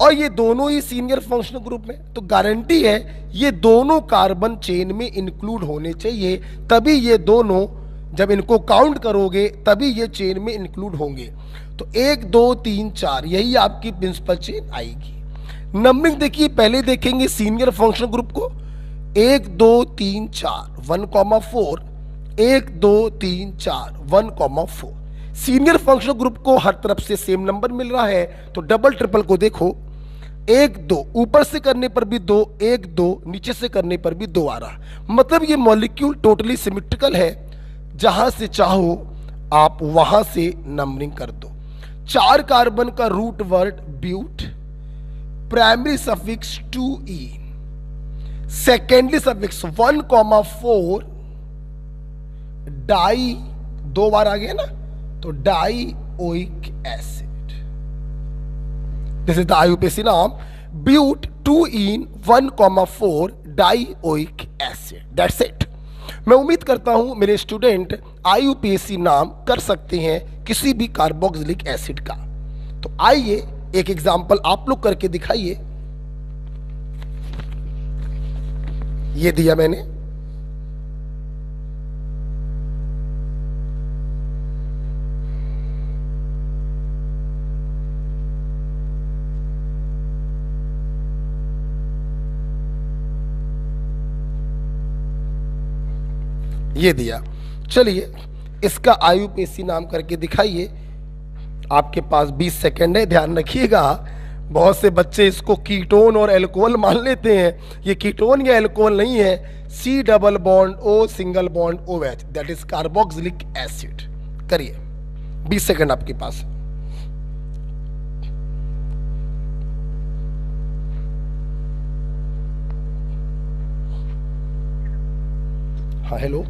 और ये दोनों ही सीनियर फंक्शनल ग्रुप में, तो गारंटी है ये दोनों कार्बन चेन में इंक्लूड होने चाहिए, तभी ये दोनों, जब इनको काउंट करोगे तभी ये चेन में इंक्लूड होंगे। तो 1 2 3 4 यही आपकी प्रिंसिपल चेन आएगी। नंबरिंग देखिए, पहले देखेंगे सीनियर फंक्शनल ग्रुप को। 1 2 3 4 1,4, 1 2 3 4 1,4। सीनियर फंक्शनल ग्रुप को हर तरफ से सेम नंबर मिल रहा है, तो डबल ट्रिपल को देखो, 1 2 ऊपर से करने पर भी 2, 1 2 नीचे से करने पर भी 2 आ रहा, मतलब ये मॉलिक्यूल टोटली सिमेट्रिकल है। जहां से चाहो आप वहां से नंबरिंग कर दो। 4 कार्बन का root word but, primary suffix 2e, secondary suffix 1,4, di, 2 बार आ गया ना, तो di oic acid. This is the IUPAC नाम, but 2ene 1,4 di oic acid. That's it. मैं उम्मीद करता हूं मेरे स्टूडेंट IUPAC नाम कर सकते हैं किसी भी कार्बोक्सिलिक एसिड का। तो आइए एक एग्जांपल आप लोग करके दिखाइए। ये दिया मैंने, ये दिया। चलिए इसका आईयूपीएसी नाम करके दिखाइए। आपके पास 20 सेकंड है, ध्यान रखिएगा। बहुत से बच्चे इसको कीटोन और एल्कोहल मान लेते हैं, ये कीटोन या एल्कोहल नहीं है। C double bond O single bond OH, that is carboxylic acid. करिए, 20 सेकंड आपके पास। हाँ हेलो,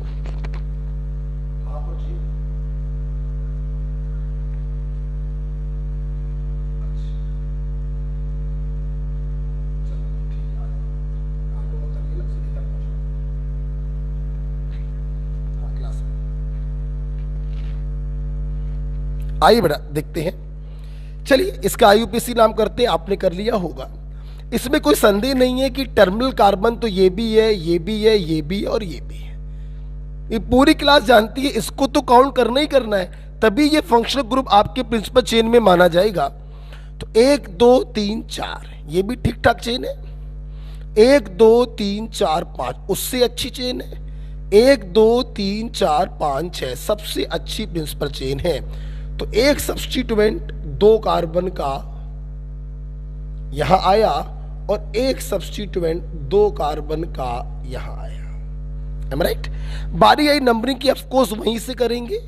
आइए बेटा देखते हैं। चलिए इसका आईयूपीएसी नाम करते हैं, आपने कर लिया होगा। इसमें कोई संदेह नहीं है कि टर्मिनल कार्बन तो ये भी है, ये भी है, ये भी है और ये भी है। ये पूरी क्लास जानती है, इसको तो काउंट करना ही करना है, तभी ये फंक्शनल ग्रुप आपके प्रिंसिपल चेन में माना जाएगा। तो 1 2 3 4 ये भी ठीक ठाक चेन है। 1 2 3 4 5 उससे अच्छी चेन है। 1 2 3 4 5 6 सबसे अच्छी प्रिंसिपल चेन है। तो एक सब्स्टिट्यूएंट 2 कार्बन का यहां आया और एक सब्स्टिट्यूएंट 2 कार्बन का यहां आया। Am I right? बारी आई नंबरिंग की, ऑफ कोर्स वहीं से करेंगे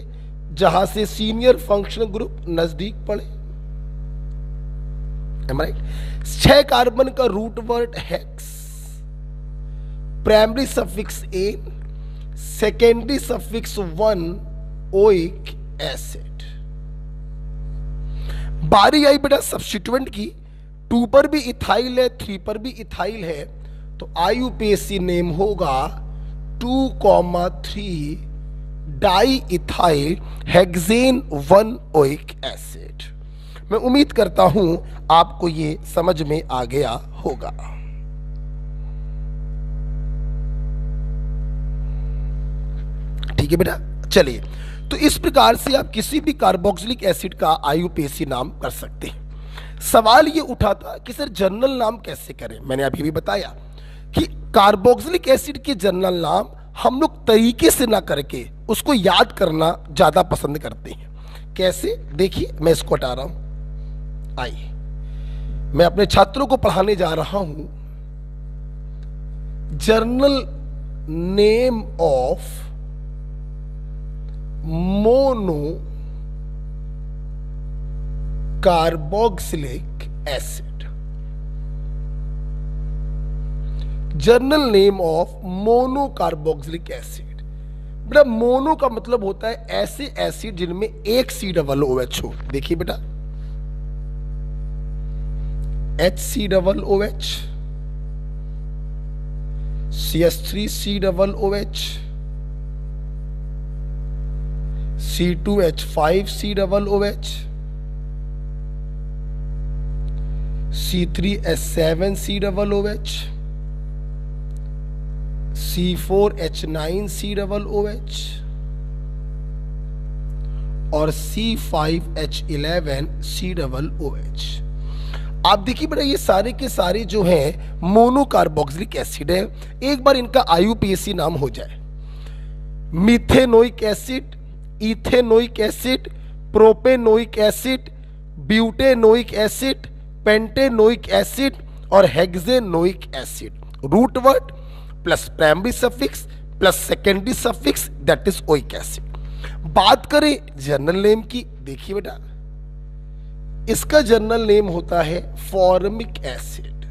जहां से सीनियर फंक्शनल ग्रुप नजदीक पड़े। Am I right? 6 कार्बन का root word hex, primary suffix N, secondary suffix 1 oic acid. बारी आई बेटा सब्स्टिट्यूएंट की। 2 पर भी इथाइल है, 3 पर भी इथाइल है, तो आईयूपीएसी नेम होगा 2,3 di ethyl hexane 1 oic acid. मैं उम्मीद करता हूं आपको ये समझ में आ गया होगा। ठीक है बेटा, चलिए तो इस प्रकार से आप किसी भी कार्बोक्सिलिक एसिड का आईयूपीएसी नाम कर सकते हैं। सवाल ये उठा था कि सर जनरल नाम कैसे करें। मैंने अभी भी बताया कि कार्बोक्सिलिक एसिड के जनरल नाम हम लोग तरीके से ना करके उसको याद करना ज्यादा पसंद करते हैं। कैसे, देखिए मैं इसको हटा रहा हूं। आइए, मैं अपने छात्रों को पढ़ाने जा रहा हूं journal name of mono carboxylic acid. Journal name of mono carboxylic acid. बेटा मोनो का मतलब होता है ऐसे एसिड जिनमें एक C डबल OH हो। देखिए बेटा, HC double OH, CH3C double OH, C2H5C double OH, C3H7C double OH, C4H9C double OH और C5H11C डबल OH। आप देखिए बेटा ये सारे के सारे जो हैं मोनो कार्बोक्सिलिक एसिड है। एक बार इनका आईयूपीएसी नाम हो जाए, methanoic acid, ethanoic acid, propanoic acid, butanoic acid, pentanoic acid और hexanoic acid. Root word plus primary suffix plus secondary suffix, that is oic acid. बात करें जर्नल नेम की, देखिए बेटा इसका जर्नल नेम होता है फॉर्मिक एसिड।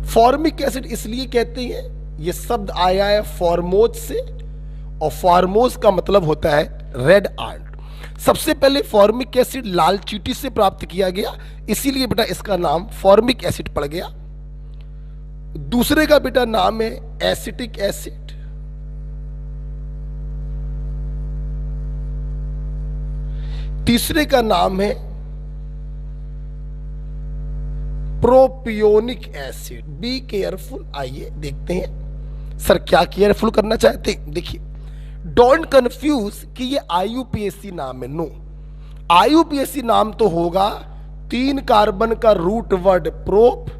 फॉर्मिक एसिड इसलिए कहते हैं, ये शब्द आया है फॉर्मोज से, और फॉर्मोज का मतलब होता है रेड आर्ट। सबसे पहले फॉर्मिक एसिड लाल चींटी से प्राप्त किया गया, इसीलिए बेटा इसका नाम फॉर्मिक एसिड पड़ गया। दूसरे का बेटा नाम है एसिटिक एसिड, तीसरे का नाम है प्रोपियोनिक एसिड। Be careful. आइए देखते हैं सर क्या केयरफुल करना चाहते हैं। देखिए डोंट कंफ्यूज कि ये आईयूपीएसी नाम है, नो। आईयूपीएसी नाम तो होगा 3 कार्बन का root word prop,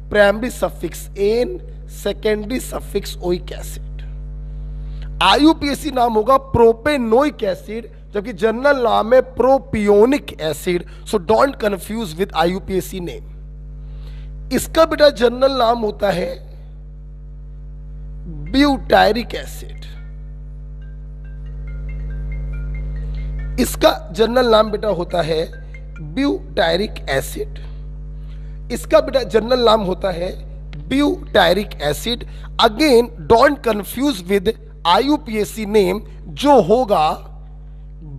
primary suffix N, secondary suffix oic acid. IUPAC नाम होगा प्रोपेनोइक एसिड, जबकि जनरल नाम है propionic acid. So don't confuse with IUPAC name. इसका बेटा जनरल नाम होता है ब्यूटायरिक एसिड। इसका जनरल नाम बेटा होता है ब्यूटायरिक एसिड। इसका बेटा जनरल नाम होता है butyric acid. Again don't confuse with IUPAC name जो होगा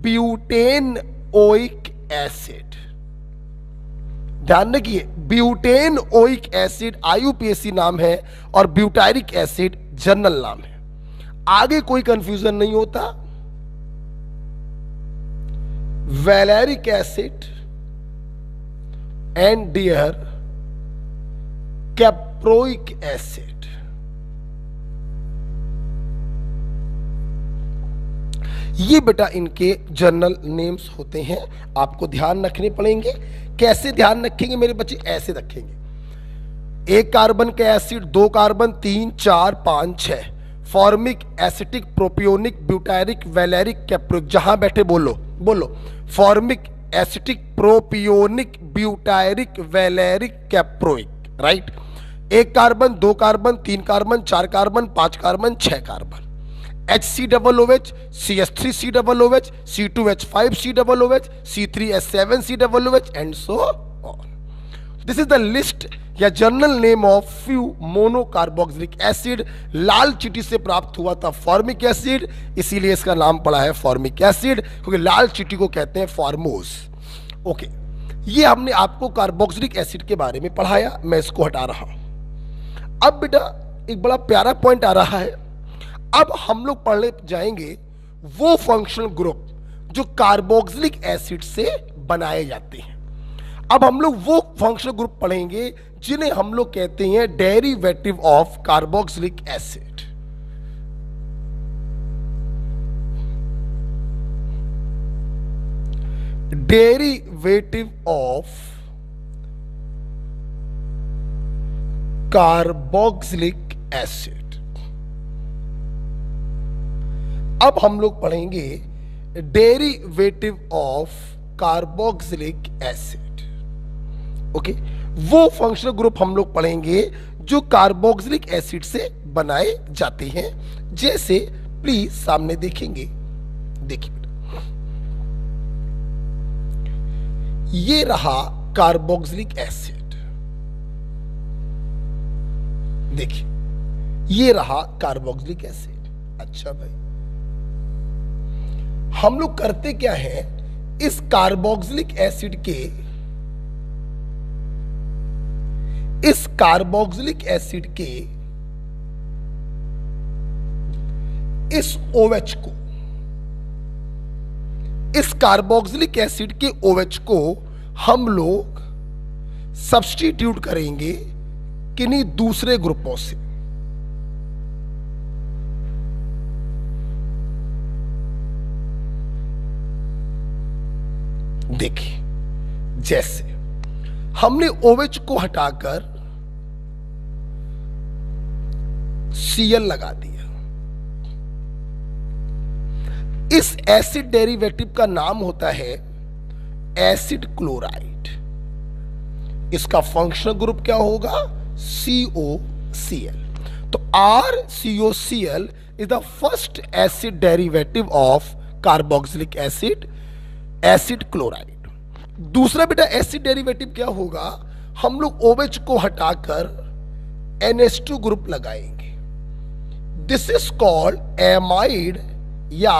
ब्यूटेनओइक एसिड। ध्यान रखिए, ब्यूटेनओइक एसिड आईयूपीएसी नाम है और ब्यूटायरिक एसिड जनरल नाम है। आगे कोई कंफ्यूजन नहीं होता। Valeric acid and dear caproic acid. ये बेटा इनके जनरल नेम्स होते हैं, आपको ध्यान रखने पड़ेंगे। कैसे ध्यान रखेंगे मेरे बच्चे? ऐसे रखेंगे, एक कार्बन का एसिड, दो carbon, 3 4 5 6, formic, acetic, propionic, butyric, valeric, caproic. जहां बैठे बोलो बोलो, formic, acetic, propionic, butyric, valeric, caproic. Right. एक कार्बन, दो carbon, 3 carbon, 4 carbon, 5 carbon, 6 carbon. HCOOH, CH3COOH, C2H5COOH, C3H7COOH and so on. This is the list या general name of few monocarboxylic acid. लाल चीटी से प्राप्त हुआ था फॉर्मिक एसिड, इसीलिए इसका नाम पड़ा है फॉर्मिक एसिड, क्योंकि लाल चीटी को कहते हैं फॉर्मोस। ओके, ये हमने आपको कार्बोक्सिलिक एसिड के बारे में पढ़ाया, मैं इसको हटा रहा हूं। अब बेटा एक बड़ा प्यारा पॉइंट आ रहा है। अब हम लोग पढ़ने जाएंगे वो फंक्शनल ग्रुप जो कार्बोक्सिलिक एसिड से बनाए जाते हैं। अब हम लोग वो फंक्शनल ग्रुप पढ़ेंगे जिन्हें हम लोग कहते हैं derivative of carboxylic acid. Derivative of carboxylic acid. अब हम लोग पढ़ेंगे derivative of carboxylic acid. Okay, वो फंक्शनल ग्रुप हम लोग पढ़ेंगे जो कार्बोक्सिलिक एसिड से बनाए जाते हैं। जैसे प्लीज सामने देखेंगे, देखिए बेटा, ये रहा कार्बोक्सिलिक एसिड। देखिए, ये रहा कार्बोक्सिलिक एसिड। अच्छा भाई, हम लोग करते क्या है, इस कार्बोक्सिलिक एसिड के, इस कार्बोक्सिलिक एसिड के इस OH को, इस कार्बोक्सिलिक एसिड के OH को हम लोग सब्स्टिट्यूट करेंगे किन्हीं दूसरे ग्रुपों से। देखिए, जैसे हमने OH को हटाकर Cl लगा दिया। इस एसिड डेरिवेटिव का नाम होता है एसिड क्लोराइड। इसका फंक्शनल ग्रुप क्या होगा? COCl। तो RCOCl is the first acid derivative of carboxylic acid, acid chloride. दूसरा बेटा एसिड डेरिवेटिव क्या होगा? हम लोग OH को हटाकर NH2 ग्रुप लगाएंगे। दिस इज कॉल्ड एमाइड, या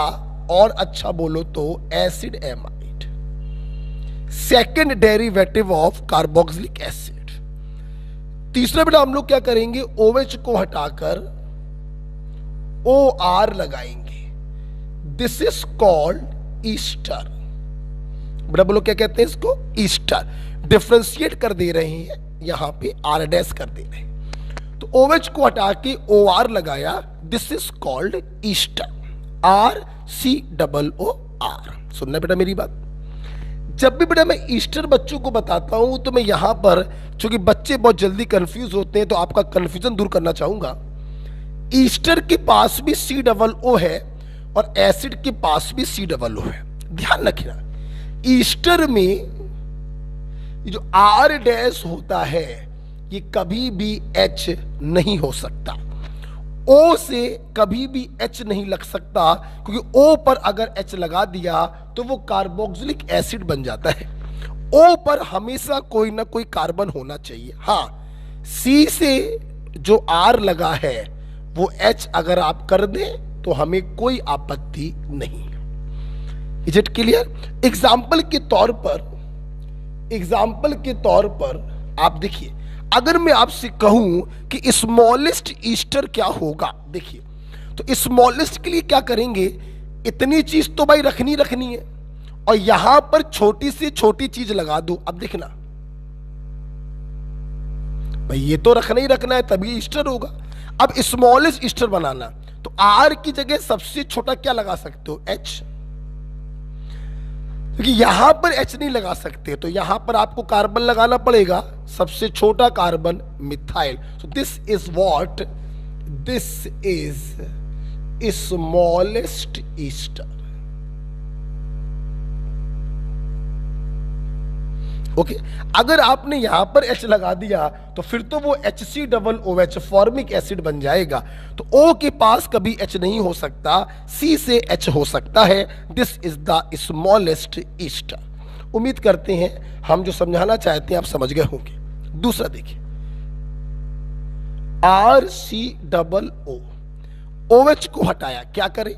और अच्छा बोलो तो acid amide, second derivative of carboxylic acid. तीसरा बेटा हम लोग क्या करेंगे? OH को हटाकर OR लगाएंगे। This is called Easter. बेटा बोलो क्या कहते हैं इसको? ईस्टर। डिफ्रेंशिएट कर दे रहे हैं, यहां पे R डैश कर दे रहे हैं, तो OH को हटा के OR लगाया। This is called Easter, RCOOR। सुनना बेटा मेरी बात। जब भी बेटा मैं ईस्टर बच्चों को बताता हूं तो मैं यहां पर, चूंकि बच्चे बहुत जल्दी कंफ्यूज होते हैं, तो आपका कंफ्यूजन दूर करना चाहूंगा। ईस्टर के पास भी सी डबल ओ है और एसिड के पास भी सी डबल ओ है। ध्यान रखना, ईस्टर में ये जो आर डैश होता है ये कभी भी एच नहीं हो सकता, ओ से कभी भी एच नहीं लग सकता, क्योंकि ओ पर अगर एच लगा दिया तो वो कार्बोक्सिलिक एसिड बन जाता है। ओ पर हमेशा कोई ना कोई कार्बन होना चाहिए। हाँ, सी से जो आर लगा है वो एच अगर आप कर दें तो हमें कोई आपत्ति नहीं। Is it clear? एग्जाम्पल के तौर पर आप देखिए, अगर मैं आपसे कहूं कि स्मॉलेस्ट ईस्टर क्या होगा, देखिए तो स्मॉलेस्ट के लिए क्या करेंगे, इतनी चीज तो भाई रखनी है और यहां पर छोटी से छोटी चीज लगा दो। अब देखना भाई, ये तो रखना है तभी ईस्टर होगा। अब स्मॉलेस्ट ईस्टर बनाना तो आर की जगह सबसे छोटा क्या लगा सकते हो, एच, क्योंकि यहां पर एच नहीं लगा सकते तो यहां पर आपको कार्बन लगाना पड़ेगा, सबसे छोटा carbon methyl. So this is smallest Easter. Okay, अगर आपने यहां पर H लगा दिया तो फिर तो वो HCOOH फॉर्मिक एसिड बन जाएगा। तो O के पास कभी H नहीं हो सकता, C से H हो सकता है। This is the smallest Easter. उम्मीद करते हैं हम जो समझाना चाहते हैं आप समझ गए होंगे। दूसरा देखिए, RCOO, OH को हटाया, क्या करें,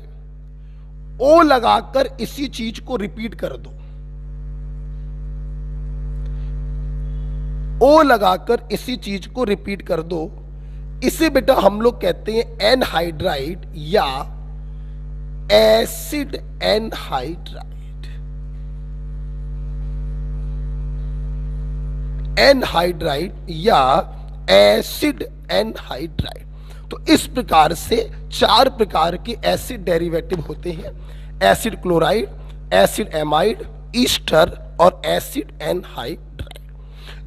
O लगाकर इसी चीज को रिपीट कर दो, ओ लगाकर इसी चीज को रिपीट कर दो। इसे बेटा हम लोग कहते हैं एनहाइड्राइड या एसिड एनहाइड्राइड। एनहाइड्राइड या एसिड एनहाइड्राइड। तो इस प्रकार से 4 प्रकार के एसिड डेरिवेटिव होते हैं, acid chloride, acid amide, Easter और एसिड एनहाइड्राइड।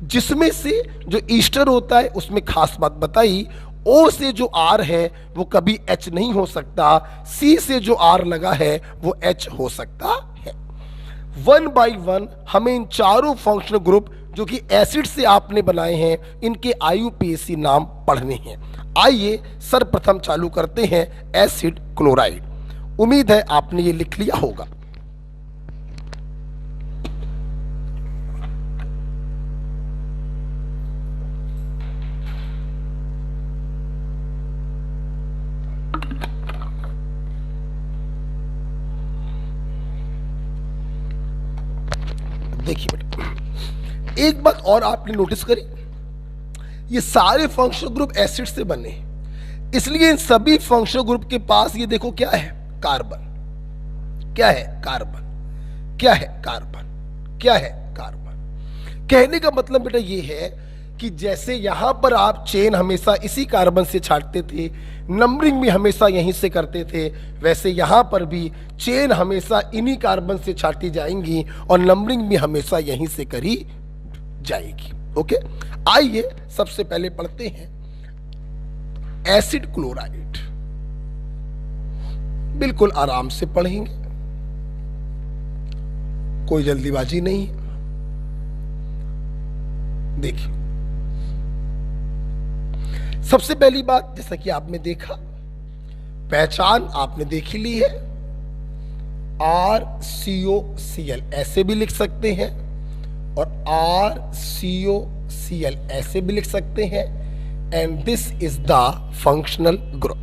जिसमें से जो ईस्टर होता है उसमें खास बात बताई, ओ से जो आर है वो कभी एच नहीं हो सकता, सी से जो आर लगा है वो एच हो सकता है। 1 बाय 1 हमें इन चारों फंक्शनल ग्रुप जो कि एसिड से आपने बनाए हैं इनके IUPAC नाम पढ़ने हैं। आइए सर्वप्रथम चालू करते हैं एसिड क्लोराइड। उम्मीद है आपने ये लिख लिया होगा। देखिए बेटा, एक बात और आपने नोटिस करी, ये सारे फंक्शनल ग्रुप एसिड से बने, इसलिए इन सभी फंक्शनल ग्रुप के पास ये देखो क्या है, कार्बन। क्या है, कार्बन। क्या है, कार्बन। क्या है, कार्बन। कहने का मतलब बेटा ये है कि जैसे यहां पर आप चेन हमेशा इसी कार्बन से छाटते थे, नंबरिंग भी हमेशा यहीं से करते थे, वैसे यहां पर भी चेन हमेशा इन्हीं कार्बन से छाटी जाएंगी और नंबरिंग भी हमेशा यहीं से करी जाएगी। ओके, आइए सबसे पहले पढ़ते हैं एसिड क्लोराइड। बिल्कुल आराम से पढ़ेंगे, कोई जल्दीबाजी नहीं। देखिए, सबसे पहली बात, जैसा कि आपने देखा, पहचान आपने देख ली है, RCOCl ऐसे भी लिख सकते हैं और RCOCl ऐसे भी लिख सकते हैं, and this is the functional group.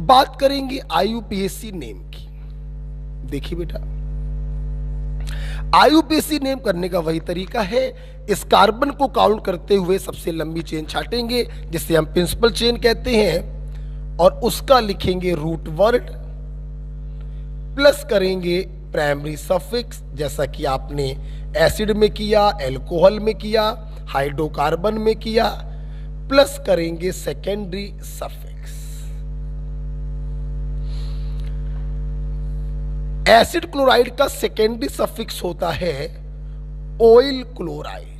बात करेंगे IUPAC नेम की। देखिए बेटा, IUPAC नेम करने का वही तरीका है, इस कार्बन को काउंट करते हुए सबसे लंबी चेन छाटेंगे जिसे हम प्रिंसिपल चेन कहते हैं, और उसका लिखेंगे रूट वर्ड, प्लस करेंगे प्राइमरी सफिक्स, जैसा कि आपने एसिड में किया, एल्कोहल में किया, हाइड्रोकार्बन में किया, प्लस करेंगे सेकेंडरी सफिक्स। एसिड क्लोराइड का सेकेंडरी सफिक्स होता है ऑयल क्लोराइड।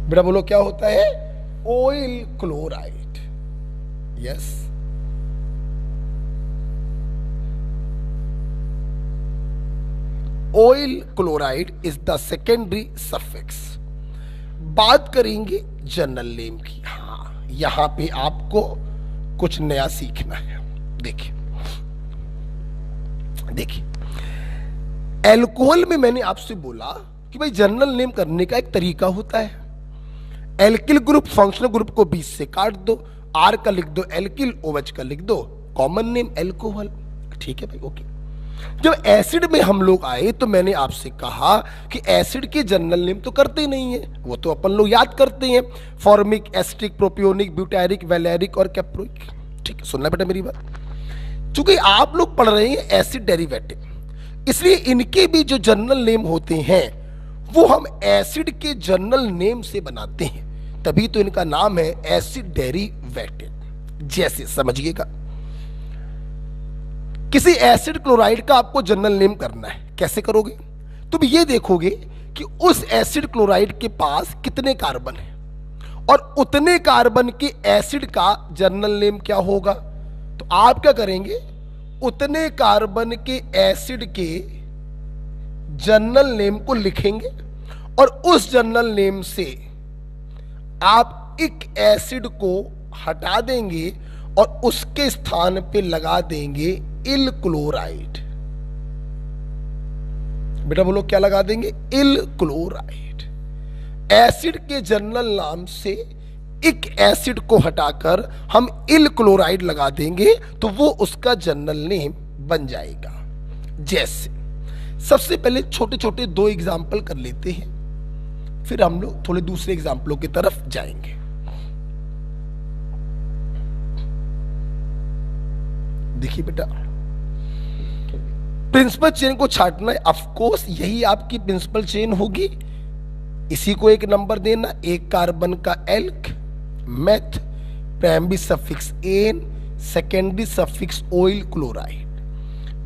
बेटा बोलो क्या होता है, oil chloride, yes, oil chloride is the secondary suffix. बात करेंगे जनरल नेम की। हाँ, यहां पे आपको कुछ नया सीखना है। देखिए देखिए, एल्कोहल में मैंने आपसे बोला कि भाई जनरल नेम करने का एक तरीका होता है। एल्किल ग्रुप फंक्शनल ग्रुप को बीच से काट दो, आर का लिख दो एल्किल, ओएच का लिख दो कॉमन नेम एल्कोहल। ठीक है भाई, ओके। जब एसिड में हम लोग आए तो मैंने आपसे कहा कि एसिड के जनरल नेम तो करते नहीं है, वो तो अपन लोग याद करते हैं, फॉर्मिक, एस्टिक, प्रोपियोनिक, ब्यूटारिक, वैलेरिक और कैप्रोइक। ठीक है, सुनना बेटा मेरी बात। चूंकि आप लोग पढ़ रहे हैं एसिड डेरिवेटिव, इसलिए इनके भी जो जनरल नेम होते हैं वो हम एसिड के जनरल नेम से बनाते हैं, तभी तो इनका नाम है एसिड डेरिवेटिव। जैसे समझिएगा, किसी एसिड क्लोराइड का आपको जनरल नेम करना है, कैसे करोगे? तुम ये देखोगे कि उस एसिड क्लोराइड के पास कितने कार्बन है और उतने कार्बन के एसिड का जनरल नेम क्या होगा। तो आप क्या करेंगे, उतने कार्बन के एसिड के जनरल नेम को लिखेंगे और उस जनरल नेम से आप एक एसिड को हटा देंगे और उसके स्थान पे लगा देंगे इल क्लोराइड। बेटा बोलो क्या लगा देंगे? इल क्लोराइड। एसिड के जनरल नाम से एक एसिड को हटाकर हम इल क्लोराइड लगा देंगे तो वो उसका जनरल नेम बन जाएगा। जैसे सबसे पहले छोटे छोटे दो एग्जाम्पल कर लेते हैं, फिर हम लोग थोड़े दूसरे एग्जाम्पलों की तरफ जाएंगे। देखिए बेटा, प्रिंसिपल चेन को छाटना है, ऑफकोर्स यही आपकी प्रिंसिपल चेन होगी। इसी को एक नंबर देना, एक कार्बन का alk, meth, primary suffix N, secondary suffix oyl chloride.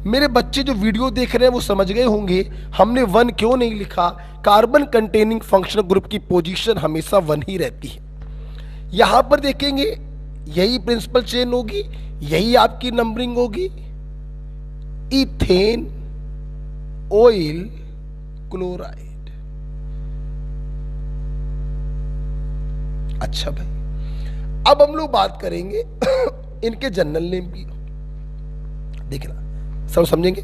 मेरे बच्चे जो वीडियो देख रहे हैं वो समझ गए होंगे हमने वन क्यों नहीं लिखा। कार्बन कंटेनिंग फंक्शनल ग्रुप की पोजीशन हमेशा वन ही रहती है। यहां पर देखेंगे यही प्रिंसिपल चेन होगी, यही आपकी नंबरिंग होगी, इथेन ऑयल क्लोराइड। अच्छा भाई, अब हम लोग बात करेंगे इनके जनरल नेम की। देखना सब समझेंगे।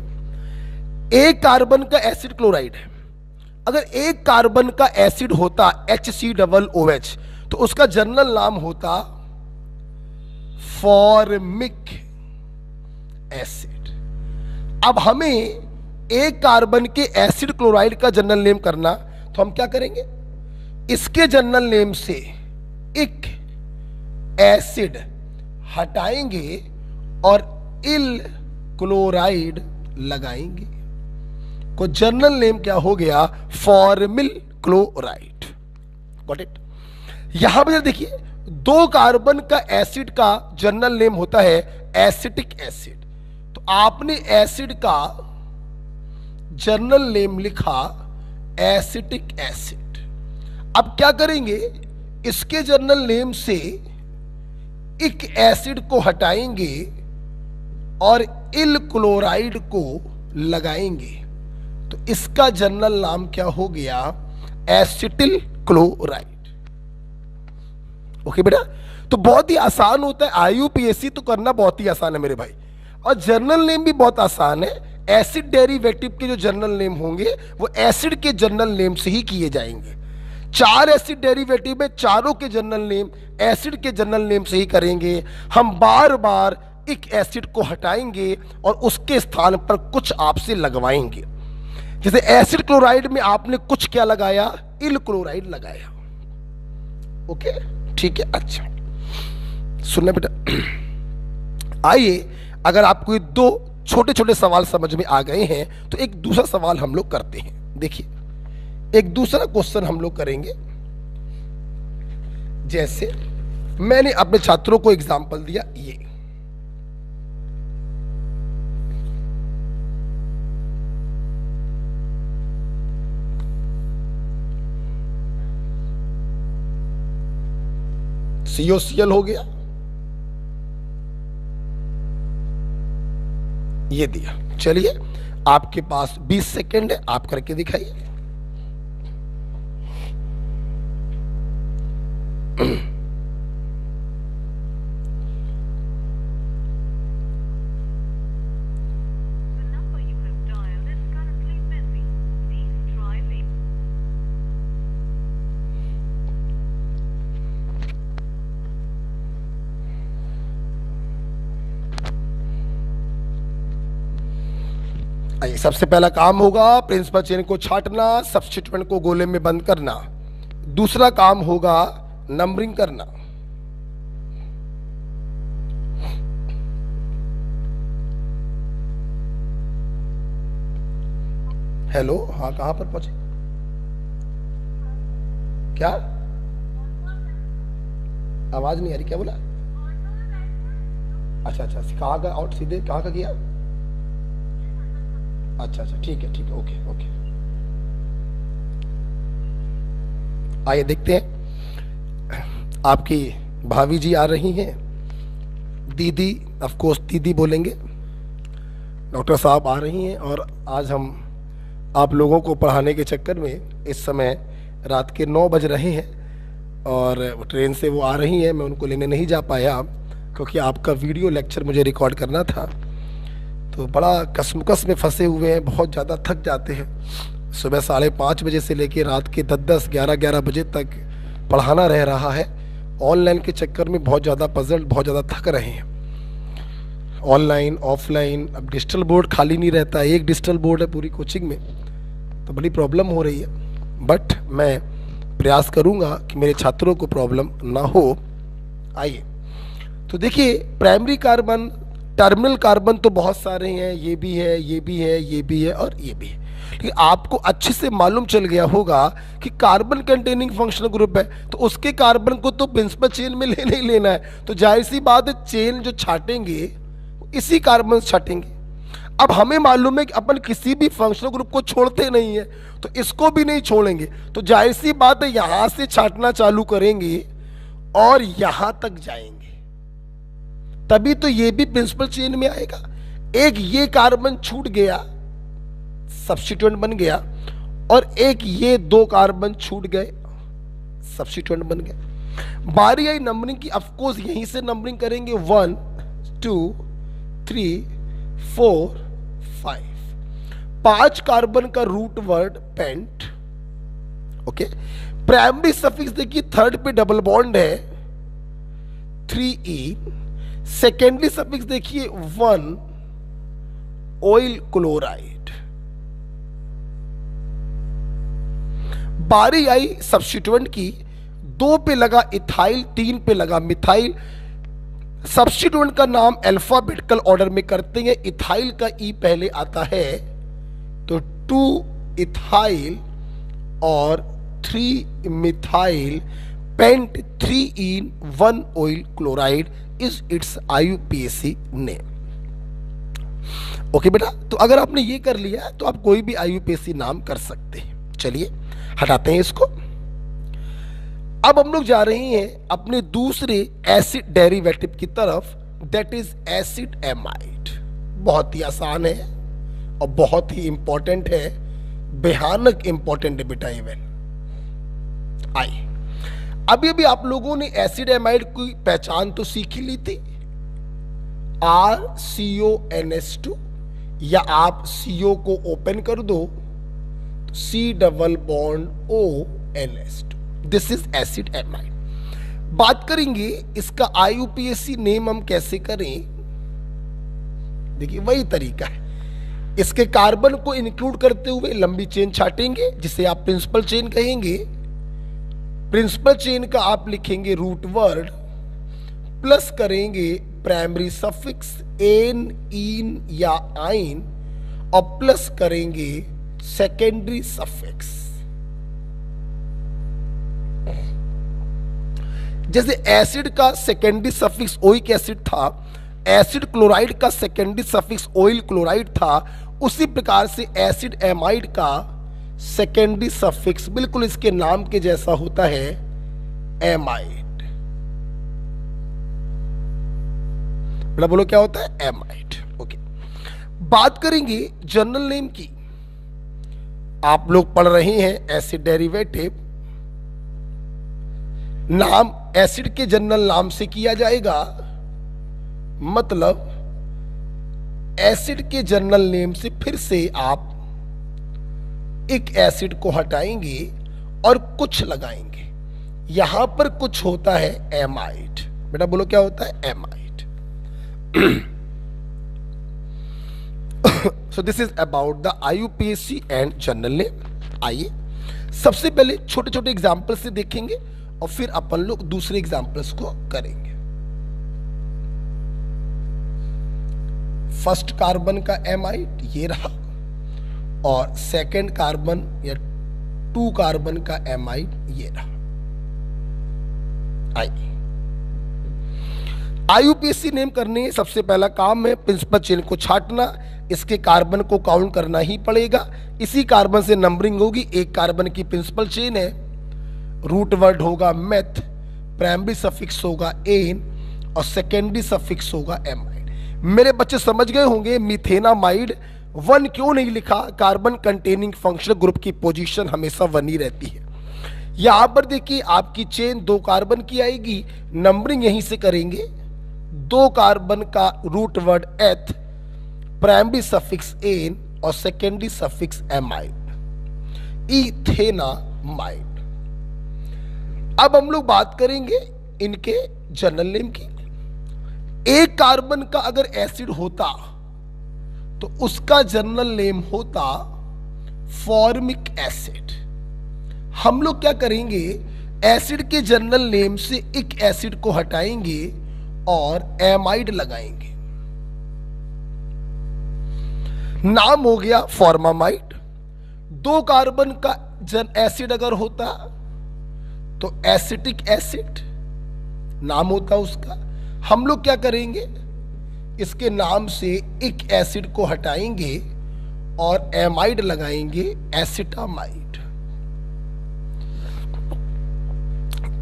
एक कार्बन का एसिड क्लोराइड है, अगर एक कार्बन का एसिड होता HCOOH तो उसका जनरल नाम होता फॉर्मिक एसिड। अब हमें एक कार्बन के एसिड क्लोराइड का जनरल नेम करना, तो हम क्या करेंगे, इसके जनरल नेम से एक एसिड हटाएंगे और इल क्लोराइड लगाएंगे, को जनरल नेम क्या हो गया, फॉर्मिल क्लोराइड। Got it. यहां पर देखिए, दो कार्बन का एसिड का जनरल नेम होता है एसिटिक एसिड, तो आपने एसिड का जनरल नेम लिखा एसिटिक एसिड। अब क्या करेंगे, इसके जनरल नेम से एक एसिड को हटाएंगे और इल क्लोराइड को लगाएंगे, तो इसका जनरल नाम क्या हो गया, एसिटिल क्लोराइड। ओके बेटा, तो बहुत ही आसान होता है। IUPAC तो करना बहुत ही आसान है मेरे भाई, और जनरल नेम भी बहुत आसान है। एसिड डेरिवेटिव के जो जनरल नेम होंगे वो एसिड के जनरल नेम से ही किए जाएंगे। 4 एसिड डेरिवेटिव में चारों के जनरल नेम एसिड के जनरल नेम से ही करेंगे। हम बार बार एक एसिड को हटाएंगे और उसके स्थान पर कुछ आपसे लगवाएंगे। जैसे एसिड क्लोराइड में आपने कुछ क्या लगाया, इल क्लोराइड लगाया। ओके ठीक है। अच्छा सुनना बेटा, आइए अगर आपको ये दो छोटे छोटे सवाल समझ में आ गए हैं तो एक दूसरा सवाल हम लोग करते हैं। देखिए, एक दूसरा क्वेश्चन हम लोग करेंगे। जैसे मैंने अपने छात्रों को एग्जाम्पल दिया, ये COCl हो गया, ये दिया। चलिए आपके पास 20 सेकेंड है, आप करके दिखाइए। आइए, सबसे पहला काम होगा प्रिंसिपल चेन को छांटना, सब्स्टिट्यूएंट को गोले में बंद करना। दूसरा काम होगा नंबरिंग करना। हेलो, हाँ कहां पर पहुंचे? क्या आवाज नहीं आ रही, क्या बोला? अच्छा अच्छा, कहाँ का आउट, सीधे कहाँ का किया? अच्छा अच्छा, ठीक है ओके ओके। आइए देखते हैं, आपकी भाभी जी आ रही हैं, दीदी, ऑफ कोर्स दीदी बोलेंगे, डॉक्टर साहब आ रही हैं। और आज हम आप लोगों को पढ़ाने के चक्कर में इस समय रात के 9 बज रहे हैं और ट्रेन से वो आ रही हैं, मैं उनको लेने नहीं जा पाया क्योंकि आपका वीडियो लेक्चर मुझे रिकॉर्ड करना था। तो बड़ा कसमकस में फंसे हुए हैं, बहुत ज़्यादा थक जाते हैं। सुबह 5:30 बजे से लेकर रात के 10-10, 11-11 बजे तक पढ़ाना रह रहा है। ऑनलाइन के चक्कर में बहुत ज़्यादा पजल, बहुत ज़्यादा थक रहे हैं। ऑनलाइन ऑफलाइन, अब डिजिटल बोर्ड खाली नहीं रहता, एक डिजिटल बोर्ड है पूरी कोचिंग में, तो बड़ी प्रॉब्लम हो रही है। बट मैं प्रयास करूँगा कि मेरे छात्रों को प्रॉब्लम ना हो। आइए तो देखिए, प्राइमरी कार्बन, टर्मिनल कार्बन तो बहुत सारे हैं, ये भी है, ये भी है, ये भी है और ये भी है। लेकिन आपको अच्छे से मालूम चल गया होगा कि कार्बन कंटेनिंग फंक्शनल ग्रुप है, तो उसके कार्बन को तो प्रिंसिपल चेन में लेना ही लेना है। तो जाहिर सी बात है, चेन जो छाटेंगे इसी कार्बन से छाटेंगे। अब हमें मालूम है कि अपन किसी भी फंक्शनल ग्रुप को छोड़ते नहीं है, तो इसको भी नहीं छोड़ेंगे। तो जाहिर सी बात है, यहां से छाटना चालू करेंगे और यहां तक जाएंगे, तभी तो ये भी प्रिंसिपल चेन में आएगा। एक ये कार्बन छूट गया, सब्स्टिट्यूएंट बन गया, और एक ये 2 कार्बन छूट गए, सब्स्टिट्यूएंट बन गए। बारी आई नंबरिंग की, ऑफ कोर्स यहीं से नंबरिंग करेंगे। 1 2 3 4 5, 5 कार्बन का root word pent. Okay, primary suffix देखिए, थर्ड पे डबल बॉन्ड है 3E। सेकेंडरी सफिक्स देखिए 1 ऑयल क्लोराइड। बारी आई सब्स्टिट्यूएंट की, 2 पे लगा इथाइल, 3 पे लगा मिथाइल। सब्स्टिट्यूएंट का नाम अल्फाबेटिकल ऑर्डर में करते हैं, इथाइल का ई पहले आता है, तो 2 इथाइल और 3 methyl paint 3 1 oil chloride is it's IUPAC name. Okay बेटा, तो अगर आपने ये कर लिया तो आप कोई भी IUPAC नाम कर सकते हैं। चलिए हटाते हैं इसको। अब हम लोग जा रहे हैं अपने दूसरे एसिड डेरिवेटिव की तरफ, दैट इज एसिड एमाइड। बहुत ही आसान है और बहुत ही इंपॉर्टेंट है, भयानक इंपॉर्टेंट है बेटा। इवन आइए, अभी अभी आप लोगों ने एसिड एमाइड की पहचान तो सीख ही ली थी, RCONS2, या आप CO को ओपन कर दो तो C double bond ONS2, this is acid amide. बात करेंगे इसका IUPAC नेम हम कैसे करें। देखिए वही तरीका है, इसके कार्बन को इंक्लूड करते हुए लंबी चेन छाटेंगे जिसे आप प्रिंसिपल चेन कहेंगे। प्रिंसिपल चेन का आप लिखेंगे रूट वर्ड, प्लस करेंगे प्राइमरी सफिक्स एन, इन या आइन, और प्लस करेंगे सेकेंडरी सफिक्स। जैसे एसिड का सेकेंडरी सफिक्स ओइक एसिड था, एसिड क्लोराइड का सेकेंडरी सफिक्स ऑयल क्लोराइड था, उसी प्रकार से एसिड एमाइड का सेकेंडरी सफिक्स बिल्कुल इसके नाम के जैसा होता है, एमाइड। बेटा बोलो क्या होता है, एमाइड। ओके, बात करेंगे जनरल नेम की। आप लोग पढ़ रहे हैं एसिड डेरिवेटिव, नाम एसिड के जनरल नाम से किया जाएगा, मतलब एसिड के जनरल नेम से फिर से आप एक एसिड को हटाएंगे और कुछ लगाएंगे। यहां पर कुछ होता है एमाइड। बेटा बोलो क्या होता है, amide. So this is about the IUPAC and general name. आइए सबसे पहले छोटे छोटे एग्जाम्पल से देखेंगे और फिर अपन लोग दूसरे एग्जाम्पल्स को करेंगे। फर्स्ट कार्बन का एमाइड ये रहा, और सेकंड कार्बन या 2 कार्बन का एमाइड ये रहा। आइए IUPAC नेम करने सबसे पहला काम है प्रिंसिपल चेन को छांटना। इसके कार्बन को काउंट करना ही पड़ेगा, इसी कार्बन से नंबरिंग होगी। एक कार्बन की प्रिंसिपल चेन है, रूट वर्ड होगा मेथ, प्राइमरी सफिक्स होगा एन और सेकेंडरी सफिक्स होगा एमाइड। मेरे बच्चे समझ गए होंगे मिथेनामाइड 1 क्यों नहीं लिखा, कार्बन कंटेनिंग फंक्शनल ग्रुप की पोजीशन हमेशा 1 ही रहती है। यहां पर देखिए आपकी चेन 2 कार्बन की आएगी, नंबरिंग यहीं से करेंगे। 2 कार्बन का root word eth, primary suffix ane और सेकेंडरी सफिक्स एमाइड, इथेनामाइड। अब हम लोग बात करेंगे इनके जनरल नेम की। एक कार्बन का अगर एसिड होता तो उसका जनरल नेम होता फॉर्मिक एसिड। हम लोग क्या करेंगे, एसिड के जनरल नेम से एक एसिड को हटाएंगे और एमाइड लगाएंगे, नाम हो गया फॉर्मामाइड। 2 कार्बन का एसिड अगर होता तो एसिटिक एसिड नाम होता उसका। हम लोग क्या करेंगे, इसके नाम से एक एसिड को हटाएंगे और एमाइड लगाएंगे, एसिटामाइड।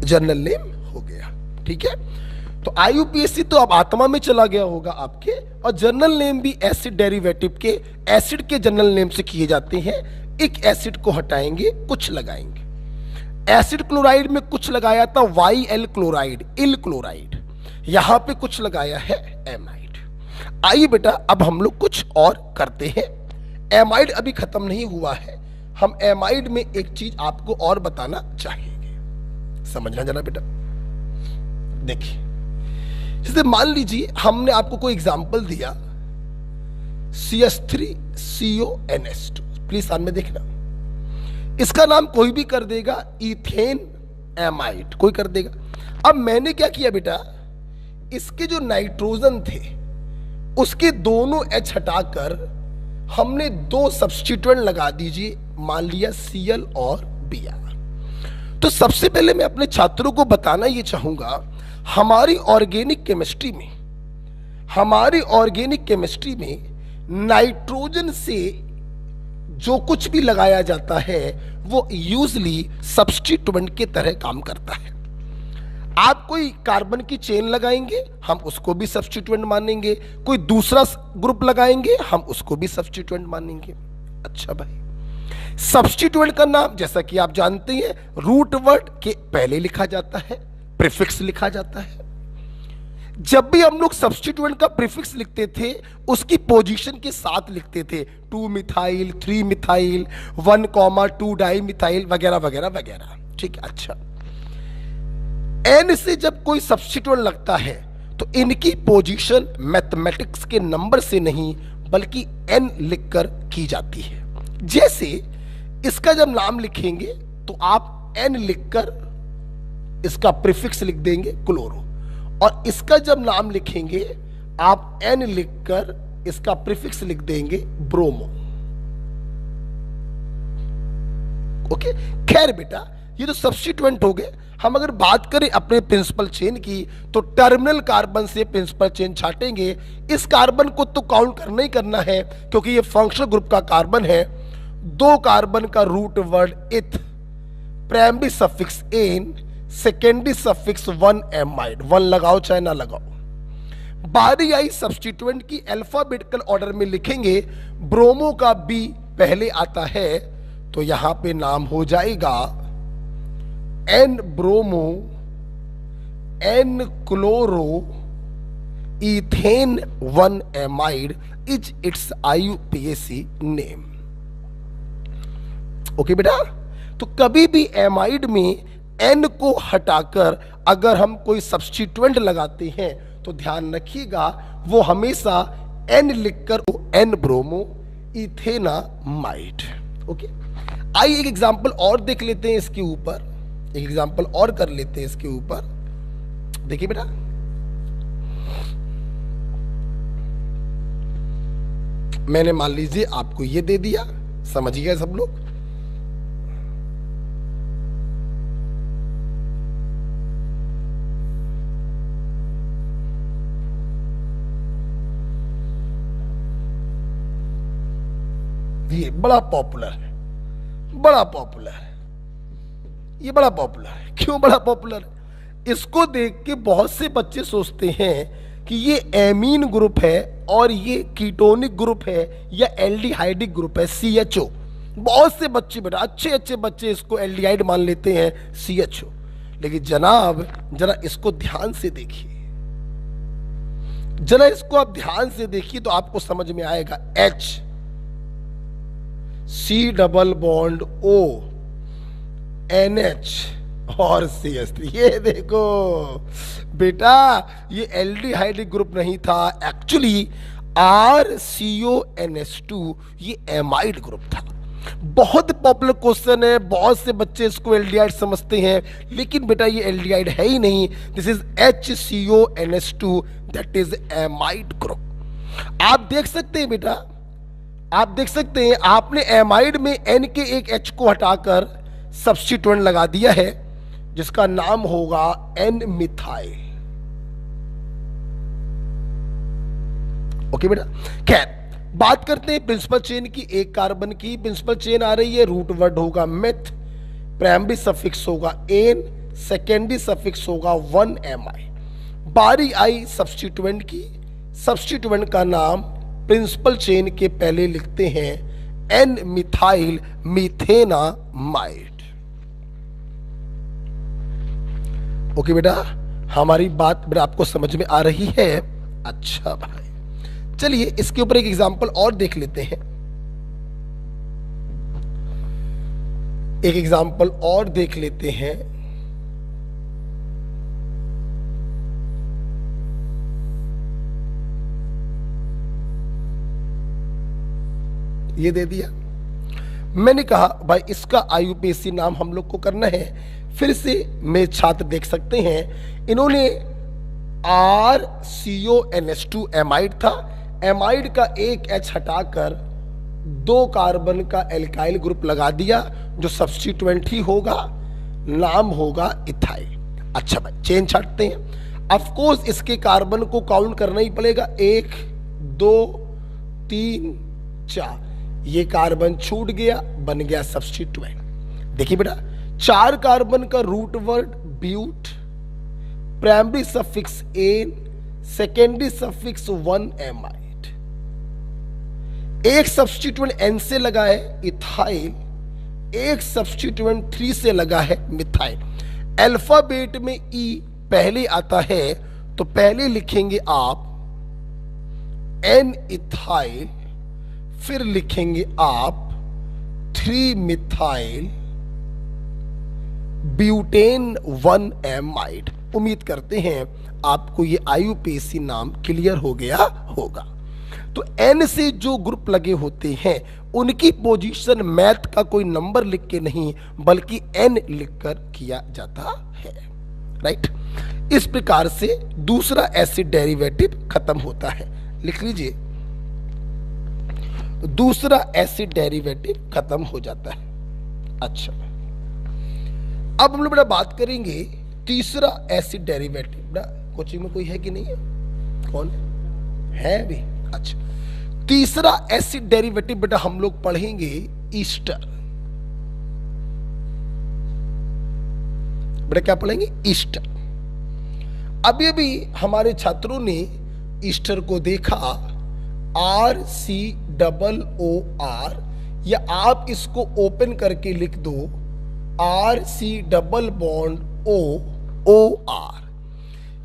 जनरल नेम हो गया, ठीक है। तो IUPAC तो अब आत्मा में चला गया होगा आपके, और जनरल नेम भी एसिड डेरिवेटिव के एसिड के जनरल नेम से किए जाते हैं। एक एसिड को हटाएंगे, कुछ लगाएंगे। एसिड क्लोराइड में कुछ लगाया था YL क्लोराइड, इल क्लोराइड, यहां पे कुछ लगाया है एमाइड। आइए बेटा अब हम लोग कुछ और करते हैं। एमाइड अभी खत्म नहीं हुआ है, हम एमाइड में एक चीज आपको और बताना चाहेंगे, समझना जरा बेटा। देखिए जैसे मान लीजिए हमने आपको कोई एग्जांपल दिया CH3CONS2, प्लीज सामने में देखना। इसका नाम कोई भी कर देगा, इथेन एमाइड कोई कर देगा। अब मैंने क्या किया बेटा, इसके जो नाइट्रोजन थे उसके दोनों H हटाकर हमने 2 सब्स्टिट्यूएंट लगा दीजिए, मान लिया Cl और Br। तो सबसे पहले मैं अपने छात्रों को बताना ये चाहूंगा, हमारी ऑर्गेनिक केमिस्ट्री में नाइट्रोजन से जो कुछ भी लगाया जाता है वो यूजली सब्स्टिट्यूएंट के तरह काम करता है। आप कोई कार्बन की चेन लगाएंगे, हम उसको भी सब्स्टिट्यूएंट मानेंगे, कोई दूसरा ग्रुप लगाएंगे, हम उसको भी सब्स्टिट्यूएंट मानेंगे। अच्छा भाई, सब्स्टिट्यूएंट का नाम जैसा कि आप जानते हैं रूट वर्ड के पहले लिखा जाता है, प्रीफिक्स लिखा जाता है। जब भी हम लोग सब्स्टिट्यूएंट का प्रीफिक्स लिखते थे उसकी पोजीशन के साथ लिखते थे, 2 मिथाइल, 3 मिथाइल, 1,2 डाई मिथाइल वगैरह वगैरह वगैरह, ठीक है। अच्छा, एन से जब कोई सब्स्टिट्यूएंट लगता है तो इनकी पोजीशन मैथमेटिक्स के नंबर से नहीं बल्कि एन लिखकर की जाती है। जैसे इसका जब नाम लिखेंगे तो आप एन लिखकर इसका प्रीफिक्स लिख देंगे क्लोरो, और इसका जब नाम लिखेंगे आप एन लिखकर इसका प्रीफिक्स लिख देंगे ब्रोमो। ओके, खैर बेटा ये तो सब्स्टिट्यूएंट हो गए। हम अगर बात करें अपने प्रिंसिपल चेन की तो टर्मिनल कार्बन से प्रिंसिपल चेन छाटेंगे। इस कार्बन को तो काउंट करना ही करना है क्योंकि ये फंक्शनल ग्रुप का कार्बन है। 2 कार्बन का root word eth, primary suffix N, secondary suffix 1 amide, 1 लगाओ चाहे ना लगाओ। बारी आई सब्स्टिट्यूएंट की, अल्फाबेटिकल ऑर्डर में लिखेंगे, ब्रोमो का बी पहले आता है तो यहां पे नाम हो जाएगा N bromo N chloro ethane 1 amide is it's IUPAC name. Okay बेटा, तो कभी भी एमाइड में एन को हटाकर अगर हम कोई सब्स्टिट्यूएंट लगाते हैं तो ध्यान रखिएगा वो हमेशा एन लिखकर एन ब्रोमो इथेनामाइड। ओके, आइए एक एग्जांपल और देख लेते हैं इसके ऊपर, एक एग्जांपल और कर लेते हैं इसके ऊपर। देखिए बेटा, मैंने मान लीजिए आपको ये दे दिया, समझिएगा सब लोग। ये बड़ा पॉपुलर है, बड़ा पॉपुलर है, ये बड़ा पॉपुलर है। क्यों बड़ा पॉपुलर है? इसको देख के बहुत से बच्चे सोचते हैं कि ये एमीन ग्रुप है और ये कीटोनिक ग्रुप है या एल्डिहाइडिक ग्रुप है, CHO। बहुत से बच्चे बेटा, अच्छे अच्छे बच्चे इसको एल्डिहाइड मान लेते हैं, CHO। लेकिन जनाब जरा इसको ध्यान से देखिए, जरा इसको आप ध्यान से देखिए तो आपको समझ में आएगा। H C double bond O NH और CH3। ये देखो बेटा, ये एल्डिहाइडिक ग्रुप नहीं था, एक्चुअली RCONH2 ये एमाइड ग्रुप था। बहुत पॉपुलर क्वेश्चन है, बहुत से बच्चे इसको एल्डिहाइड समझते हैं, लेकिन बेटा ये एल्डिहाइड है ही नहीं। This is HCONH2, that is amide group. आप देख सकते हैं बेटा, आप देख सकते हैं आपने एमाइड में N के एक H को हटाकर सब्स्टिट्यूएंट लगा दिया है जिसका नाम होगा N मिथाइल। ओके बेटा, खैर बात करते हैं प्रिंसिपल चेन की। एक कार्बन की प्रिंसिपल चेन आ रही है, रूट वर्ड होगा मेथ, प्राइमरी सफिक्स होगा एन, सेकेंडरी सफिक्स होगा 1 Mi। बारी आई सब्स्टिट्यूएंट की, सब्स्टिट्यूएंट का नाम प्रिंसिपल चेन के पहले लिखते हैं N मिथाइल मीथेनामाइड। ओके बेटा, हमारी बात बेटा आपको समझ में आ रही है? अच्छा भाई, चलिए इसके ऊपर एक एग्जांपल और देख लेते हैं, एक एग्जांपल और देख लेते हैं। ये दे दिया, मैंने कहा भाई इसका IUPAC नाम हम लोग को करना है। फिर से मेरे छात्र देख सकते हैं, इन्होंने RCONH2 एमाइड था, एमाइड का एक H हटाकर 2 कार्बन का एल्काइल ग्रुप लगा दिया जो सब्स्टिट्यूएंट ही होगा, नाम होगा इथाइल। अच्छा भाई, चेन छाटते हैं। ऑफ कोर्स इसके कार्बन को काउंट करना ही पड़ेगा, 1 2 3 4, ये कार्बन छूट गया, बन गया सब्स्टिट्यूएंट। देखिए बेटा, 4 कार्बन का root word but, primary suffix N, secondary suffix 1 amide, एक सब्स्टिट्यूएंट N से लगा है इथाइल, एक सब्स्टिट्यूएंट 3 से लगा है मिथाइल। अल्फाबेट में E पहले आता है तो पहले लिखेंगे आप N इथाइल, फिर लिखेंगे आप 3 मिथाइल ब्यूटेन 1 एमाइड। उम्मीद करते हैं आपको ये IUPAC नाम क्लियर हो गया होगा। तो N से जो ग्रुप लगे होते हैं उनकी पोजीशन मैथ का कोई नंबर लिख के नहीं बल्कि N लिखकर किया जाता है, राइट। इस प्रकार से दूसरा एसिड डेरिवेटिव खत्म होता है। लिख लीजिए, दूसरा एसिड डेरिवेटिव खत्म हो जाता है। अच्छा, अब हम लोग बेटा बात करेंगे तीसरा एसिड डेरिवेटिव। बेटा कोचिंग में कोई है कि नहीं है? कौन है भी? अच्छा, तीसरा एसिड डेरिवेटिव बेटा हम लोग पढ़ेंगे ईस्टर। बेटा क्या पढ़ेंगे? ईस्टर। अभी अभी हमारे छात्रों ने ईस्टर को देखा RCOOR, या आप इसको ओपन करके लिख दो RCOOR।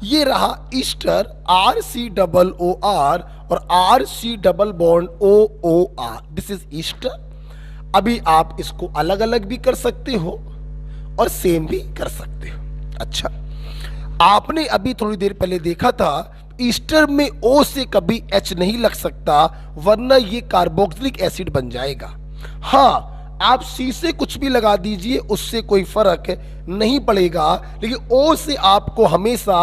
ये रहा ईस्टर RCOOR और RCOOR, दिस इज ईस्टर। अभी आप इसको अलग अलग भी कर सकते हो और सेम भी कर सकते हो। अच्छा, आपने अभी थोड़ी देर पहले देखा था ईस्टर में O से कभी H नहीं लग सकता, वरना ये कार्बोक्सिलिक एसिड बन जाएगा। हाँ, आप C से कुछ भी लगा दीजिए, उससे कोई फर्क नहीं पड़ेगा, लेकिन O से आपको हमेशा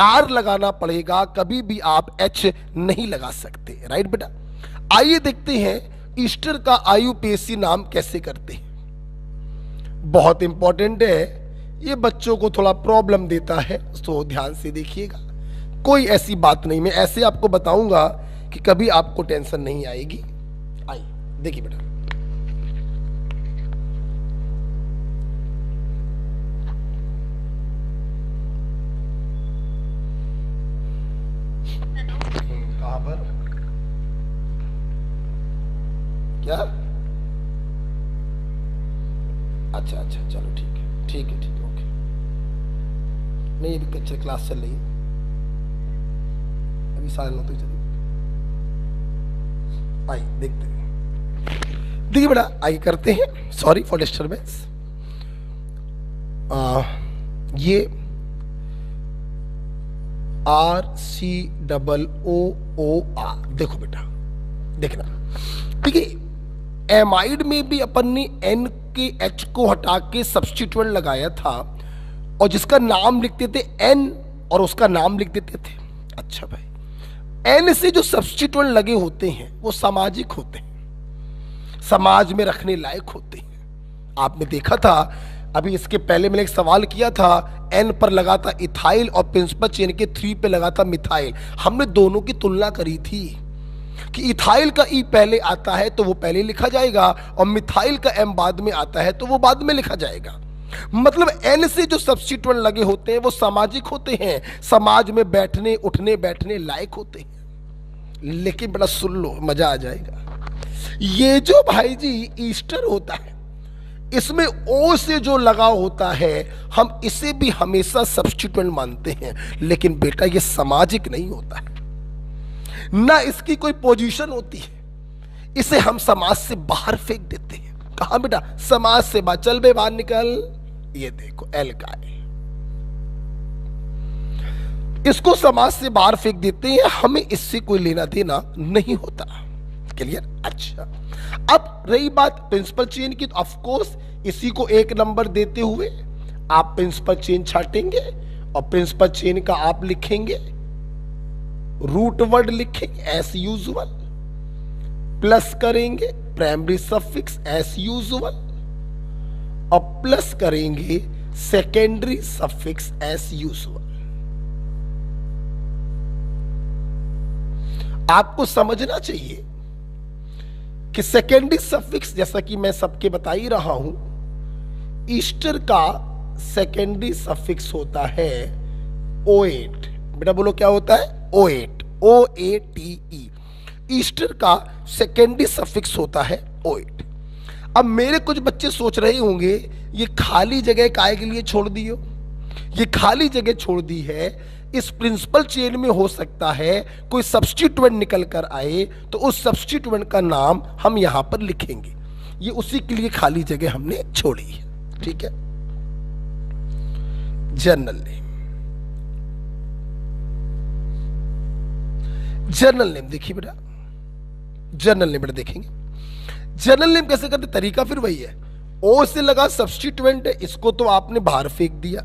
R लगाना पड़ेगा, कभी भी आप H नहीं लगा सकते। राइट बेटा, आइए देखते हैं ईस्टर का IUPAC नाम कैसे करते हैं। बहुत इंपॉर्टेंट है, ये बच्चों को थोड़ा प्रॉब्लम देता है, तो ध्यान से देखिएगा। कोई ऐसी बात नहीं, मैं ऐसे आपको बताऊंगा कि कभी आपको टेंशन नहीं आएगी। आइए देखिए बेटा, कहां पर क्या? अच्छा अच्छा, चलो ठीक है ठीक है ठीक है, ओके। नहीं, अभी कच्चे क्लास चल रही है, अभी 9:30 तक चलेगी। आइए देखते हैं, देखिए बेटा, आइए करते हैं। Sorry for disturbance. ये RCOOR, देखो बेटा, देखना, ठीक है। एमाइड में भी अपन ने N के H को हटा के सब्स्टिट्यूएंट लगाया था, और जिसका नाम लिखते थे N और उसका नाम लिख देते थे। अच्छा भाई, N से जो सब्स्टिट्यूएंट लगे होते हैं वो सामाजिक होते हैं, समाज में रखने लायक होते हैं। आपने देखा था, अभी इसके पहले मैंने एक सवाल किया था, N पर लगा था इथाइल और प्रिंसिपल चेन के 3 पे लगा था मिथाइल। हमने दोनों की तुलना करी थी कि इथाइल का E पहले आता है तो वो पहले लिखा जाएगा, और मिथाइल का M बाद में आता है तो वो बाद में लिखा जाएगा। मतलब N से जो सब्स्टिट्यूएंट लगे होते हैं वो सामाजिक होते हैं, समाज में बैठने उठने बैठने लायक होते हैं। लेकिन बड़ा सुन लो, मजा आ जाएगा। ये जो भाई जी ईस्टर होता है, इसमें O से जो लगा होता है, हम इसे भी हमेशा सब्स्टिट्यूएंट मानते हैं, लेकिन बेटा ये सामाजिक नहीं होता है, ना इसकी कोई पोजीशन होती है, इसे हम समाज से बाहर फेंक देते हैं। कहा बेटा? समाज से बाहर, चल बे बाहर निकल। ये देखो L का है, इसको समाज से बाहर फेंक देते हैं, हमें इससे कोई लेना देना नहीं होता। क्लियर? अच्छा, अब रही बात प्रिंसिपल चेन की, तो ऑफ कोर्स इसी को 1 नंबर देते हुए आप प्रिंसिपल चेन छाटेंगे, और प्रिंसिपल चेन का आप लिखेंगे रूट वर्ड, लिखेंगे एस यूजुअल, प्लस करेंगे प्राइमरी सफिक्स एस यूजुअल, और प्लस करेंगे सेकेंडरी सफिक्स एस यूजुअल। आपको समझना चाहिए कि सेकेंडरी सफिक्स, जैसा कि मैं सबके बता ही रहा हूं, ईस्टर का सेकेंडरी सफिक्स होता है O8। बेटा बोलो क्या होता है? O8, OATE। ईस्टर का सेकेंडरी सफिक्स होता है O8। अब मेरे कुछ बच्चे सोच रहे होंगे ये खाली जगह काहे के लिए छोड़ दी हो? ये खाली जगह छोड़ दी है, इस प्रिंसिपल चेन में हो सकता है कोई सब्स्टिट्यूएंट निकल कर आए, तो उस सब्स्टिट्यूएंट का नाम हम यहां पर लिखेंगे। ये उसी के लिए खाली जगह हमने छोड़ी है। ठीक है, जर्नल नेम, जर्नल नेम देखिए बेटा, जर्नल नेम बेटा देखेंगे जर्नल नेम कैसे करते, तरीका फिर वही है। O से लगा सब्स्टिट्यूएंट है, इसको तो आपने बाहर फेंक दिया,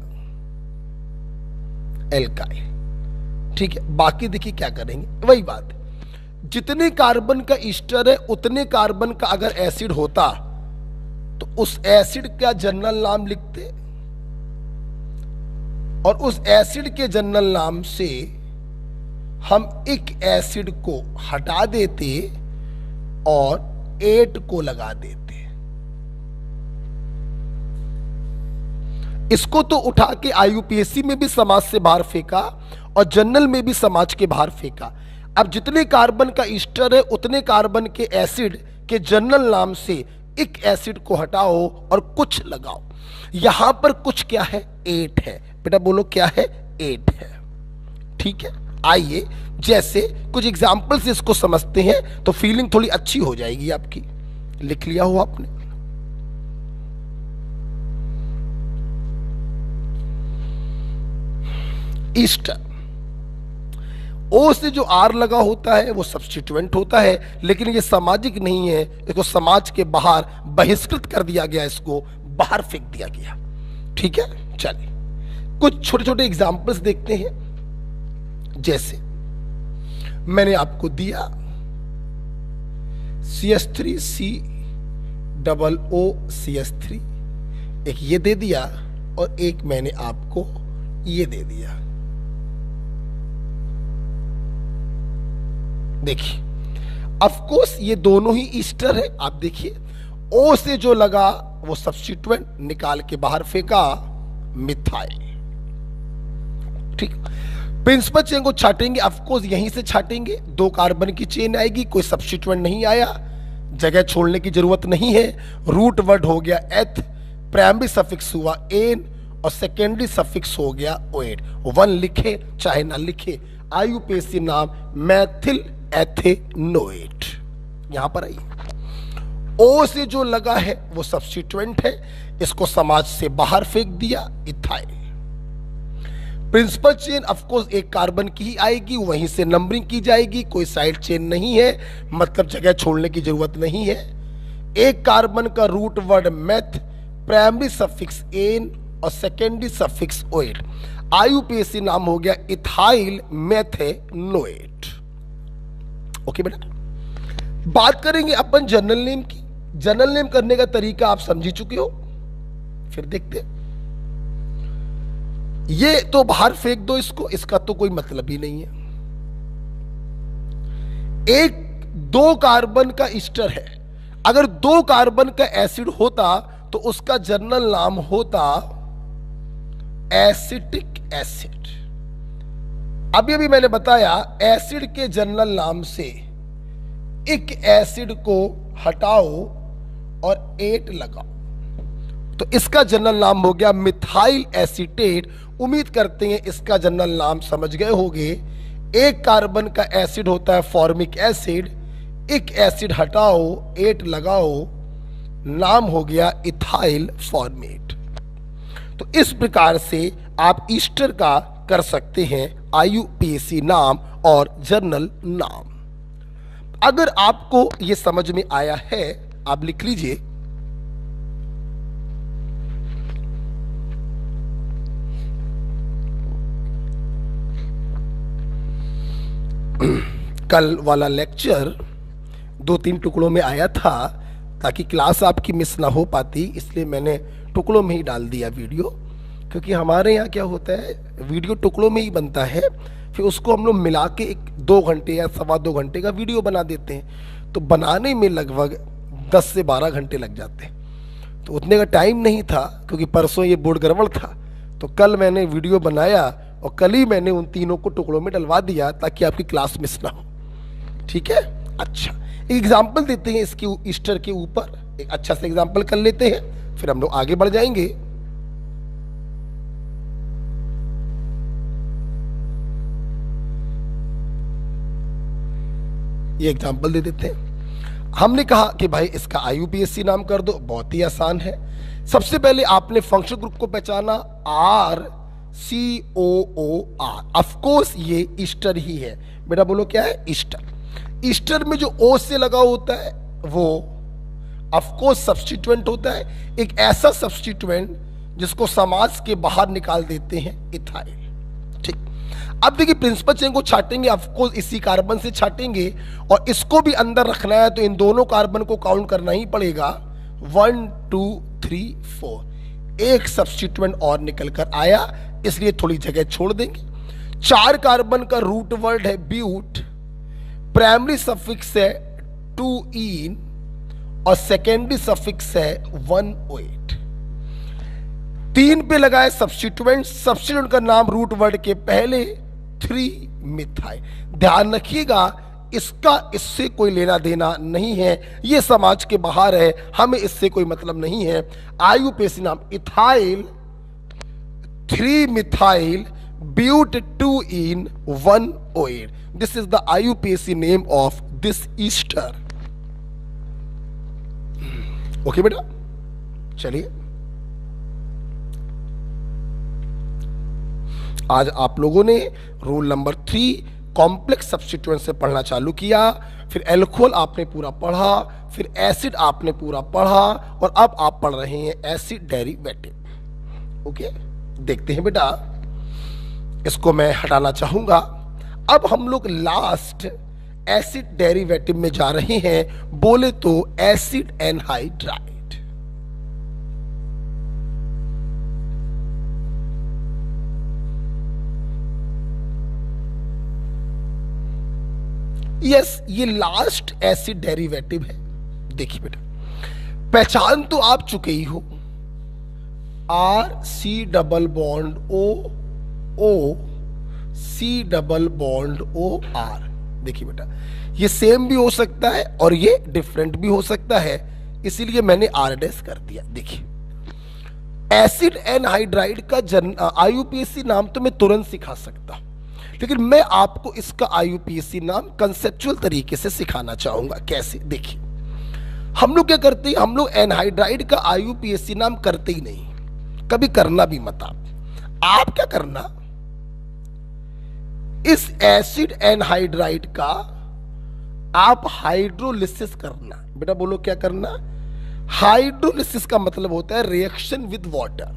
एल्काइल। ठीक है, बाकी देखिए क्या करेंगे, वही बात है, जितने कार्बन का ईस्टर है उतने कार्बन का अगर एसिड होता तो उस एसिड का जर्नल नाम लिखते, और उस एसिड के जर्नल नाम से हम एक एसिड को हटा देते और 8 को लगा देते। इसको तो उठा के IUPAC में भी समाज से बाहर फेंका और जर्नल में भी समाज के बाहर फेंका, अब जितने कार्बन का ईस्टर है उतने कार्बन के एसिड के जनरल नाम से एक एसिड को हटाओ और कुछ लगाओ। यहां पर कुछ क्या है? 8 है। बेटा बोलो क्या है? 8 है। ठीक है, आइए जैसे कुछ एग्जाम्पल से इसको समझते हैं तो फीलिंग थोड़ी अच्छी हो जाएगी आपकी। लिख लिया हो आपने? ईस्टर, ओ से जो आर लगा होता है वो सब्स्टिट्यूएंट होता है, लेकिन ये सामाजिक नहीं है, इसको समाज के बाहर बहिष्कृत कर दिया गया, इसको बाहर फेंक दिया गया। ठीक है, चलिए कुछ छोटे छोटे एग्जाम्पल्स देखते हैं। जैसे मैंने आपको दिया CH3COO-CH3, एक ये दे दिया और एक मैंने आपको ये दे दिया। देखिए ऑफ कोर्स ये दोनों ही ईस्टर है। आप देखिए ओ से जो लगा वो सब्स्टिट्यूएंट, निकाल के बाहर फेंका मिथाइल। ठीक, प्रिंसिपल चेन को छाटेंगे, ऑफ कोर्स यहीं से छाटेंगे, 2 कार्बन की चेन आएगी, कोई सब्स्टिट्यूएंट नहीं आया, जगह छोड़ने की जरूरत नहीं है। रूट वर्ड हो गया एथ, प्राइमरी सफिक्स हुआ एन और सेकेंडरी सफिक्स हो गया ओएट। 1 लिखे चाहे ना लिखे, आईयूपीएसी नाम मैथिल एथेनोएट। यहां पर आइए, ओ से जो लगा है वो सब्स्टिट्यूएंट है, इसको समाज से बाहर फेंक दिया, ethyl. Principal chain of course एक कार्बन की ही आएगी, वहीं से नंबरिंग की जाएगी, कोई साइड चेन नहीं है, मतलब जगह छोड़ने की जरूरत नहीं है। एक कार्बन का root word meth, primary suffix ane और सेकेंडरी सफिक्स ओएट। आईयूपीएसी नाम हो गया इथाइल मेथेनोएट। ओके बेटा, बात करेंगे अपन जनरल नेम की। जनरल नेम करने का तरीका आप समझ चुके हो, फिर देखते हैं। ये तो बाहर फेंक दो इसको, इसका तो कोई मतलब ही नहीं है। 2 कार्बन का ईस्टर है, अगर 2 कार्बन का एसिड होता तो उसका जनरल नाम होता एसिटिक एसिड। अभी अभी मैंने बताया एसिड के जनरल नाम से एक एसिड को हटाओ और 8 लगाओ, तो इसका जनरल नाम हो गया मिथाइल एसीटेट। उम्मीद करते हैं इसका जनरल नाम समझ गए होंगे। एक कार्बन का एसिड होता है फॉर्मिक एसिड, एक एसिड हटाओ 8 लगाओ, नाम हो गया इथाइल फॉर्मेट। तो इस प्रकार से आप ईस्टर का कर सकते हैं आईयूपीएसी नाम और जर्नल नाम। अगर आपको यह समझ में आया है आप लिख लीजिए कल वाला लेक्चर 2-3 टुकड़ों में आया था ताकि क्लास आपकी मिस ना हो पाती, इसलिए मैंने टुकड़ों में ही डाल दिया वीडियो। क्योंकि हमारे यहाँ क्या होता है वीडियो टुकड़ों में ही बनता है, फिर उसको हम लोग मिला के 1-2 घंटे या 2.25 घंटे का वीडियो बना देते हैं, तो बनाने में लगभग 10 से 12 घंटे लग जाते हैं। तो उतने का टाइम नहीं था क्योंकि परसों ये बोर्ड गड़बड़ था, तो कल मैंने वीडियो बनाया और कल ही मैंने उन तीनों को टुकड़ों में डलवा दिया ताकि आपकी क्लास मिस ना हो। ठीक है, अच्छा एक एग्जाम्पल देते हैं इसकी ईस्टर के ऊपर, एक अच्छा सा एग्जाम्पल कर लेते हैं, फिर हम लोग आगे बढ़ जाएंगे। ये एग्जाम्पल दे देते हैं। हमने कहा कि भाई इसका आईयूपीएसी नाम कर दो, बहुत ही आसान है। सबसे पहले आपने फंक्शन ग्रुप को पहचाना RCOOR। ऑफ कोर्स ये ईस्टर ही है बेटा, बोलो क्या है ईस्टर। ईस्टर में जो O से लगा होता है वो ऑफ कोर्स सब्स्टिट्यूएंट होता है, एक ऐसा सब्स्टिट्यूएंट जिसको समाज के बाहर निकाल देते हैं इथाइल। ठीक, अब देखिए प्रिंसिपल चेन को छाटेंगे, ऑफ कोर्स इसी कार्बन से छाटेंगे और इसको भी अंदर रखना है तो इन दोनों कार्बन को काउंट करना ही पड़ेगा। 1 2 3 4, एक सब्स्टिट्यूएंट और निकल कर आया, इसलिए थोड़ी जगह छोड़ देंगे। 4 कार्बन का रूट वर्ड है ब्यूट, प्राइमरी सफिक्स है 2ईन और सेकेंडरी सफिक्स है 1OH। 3 पे लगाए सब्स्टिट्यूएंट, सब्स्टिट्यूएंट का नाम रूट वर्ड के पहले 3 मिथाइल। ध्यान रखिएगा, इसका इससे कोई लेना देना नहीं है, ये समाज के बाहर है, हमें इससे कोई मतलब नहीं है। आईयूपीएसी नाम ethyl 3 methyl but 2-in-1-OH। This is the IUPAC name of this ester. Okay बेटा, चलिए आज आप लोगों ने रूल नंबर 3 कॉम्प्लेक्स सब्स्टिट्यूएंट से पढ़ना चालू किया, फिर एल्कोहल आपने पूरा पढ़ा, फिर एसिड आपने पूरा पढ़ा, और अब आप पढ़ रहे हैं एसिड डेरिवेटिव। ओके, देखते हैं बेटा, इसको मैं हटाना चाहूंगा। अब हम लोग लास्ट एसिड डेरिवेटिव में जा रहे हैं, बोले तो एसिड एनहाइड्राइड। यस, ये लास्ट एसिड डेरिवेटिव है। देखिए बेटा, पहचान तो आप चुके ही हो, RC double bond O C double bond OR। देखिए बेटा, ये सेम भी हो सकता है और ये डिफरेंट भी हो सकता है, इसीलिए मैंने R डैश कर दिया। देखिए, एसिड एनहाइड्राइड का IUPAC नाम तो मैं तुरंत सिखा सकता, लेकिन मैं आपको इसका IUPAC नाम कंसेप्चुअल तरीके से सिखाना चाहूंगा। कैसे? देखिए, हम लोग क्या करते हैं, हम लोग एनहाइड्राइड का IUPAC नाम करते ही नहीं, कभी करना भी मत। आप क्या करना, इस एसिड एनहाइड्राइड का आप हाइड्रोलिसिस करना। बेटा बोलो, क्या करना? हाइड्रोलिसिस का मतलब होता है रिएक्शन विद वाटर।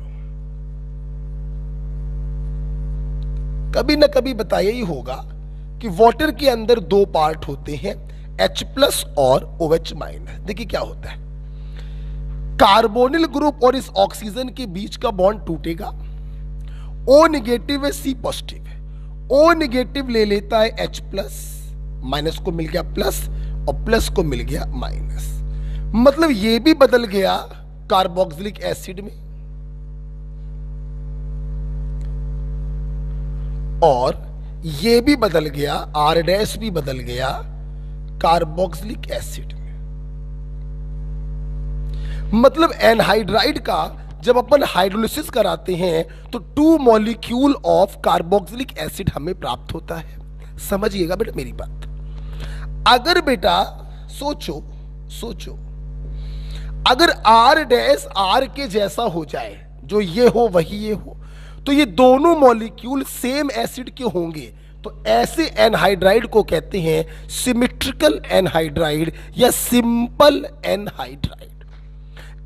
कभी ना कभी बताया ही होगा कि वाटर के अंदर 2 पार्ट होते हैं, H+ और OH-। देखिए क्या होता है, कार्बोनिल ग्रुप और इस ऑक्सीजन के बीच का बॉन्ड टूटेगा, O नेगेटिव है, C पॉजिटिव है, O नेगेटिव ले लेता है H+, माइनस को मिल गया प्लस और प्लस को मिल गया माइनस, मतलब ये भी बदल गया कार्बोक्सिलिक एसिड में और ये भी बदल गया, R डैश भी बदल गया कार्बोक्सिलिक एसिड में। मतलब एनहाइड्राइड का जब अपन हाइड्रोलिसिस कराते हैं तो 2 मॉलिक्यूल ऑफ कार्बोक्सिलिक एसिड हमें प्राप्त होता है। समझिएगा बेटा मेरी बात। अगर बेटा सोचो अगर R डैश R के जैसा हो जाए, जो ये हो वही ये हो, तो ये दोनों मॉलिक्यूल सेम एसिड के होंगे, तो ऐसे एनहाइड्राइड को कहते हैं सिमेट्रिकल एनहाइड्राइड या सिंपल एनहाइड्राइड।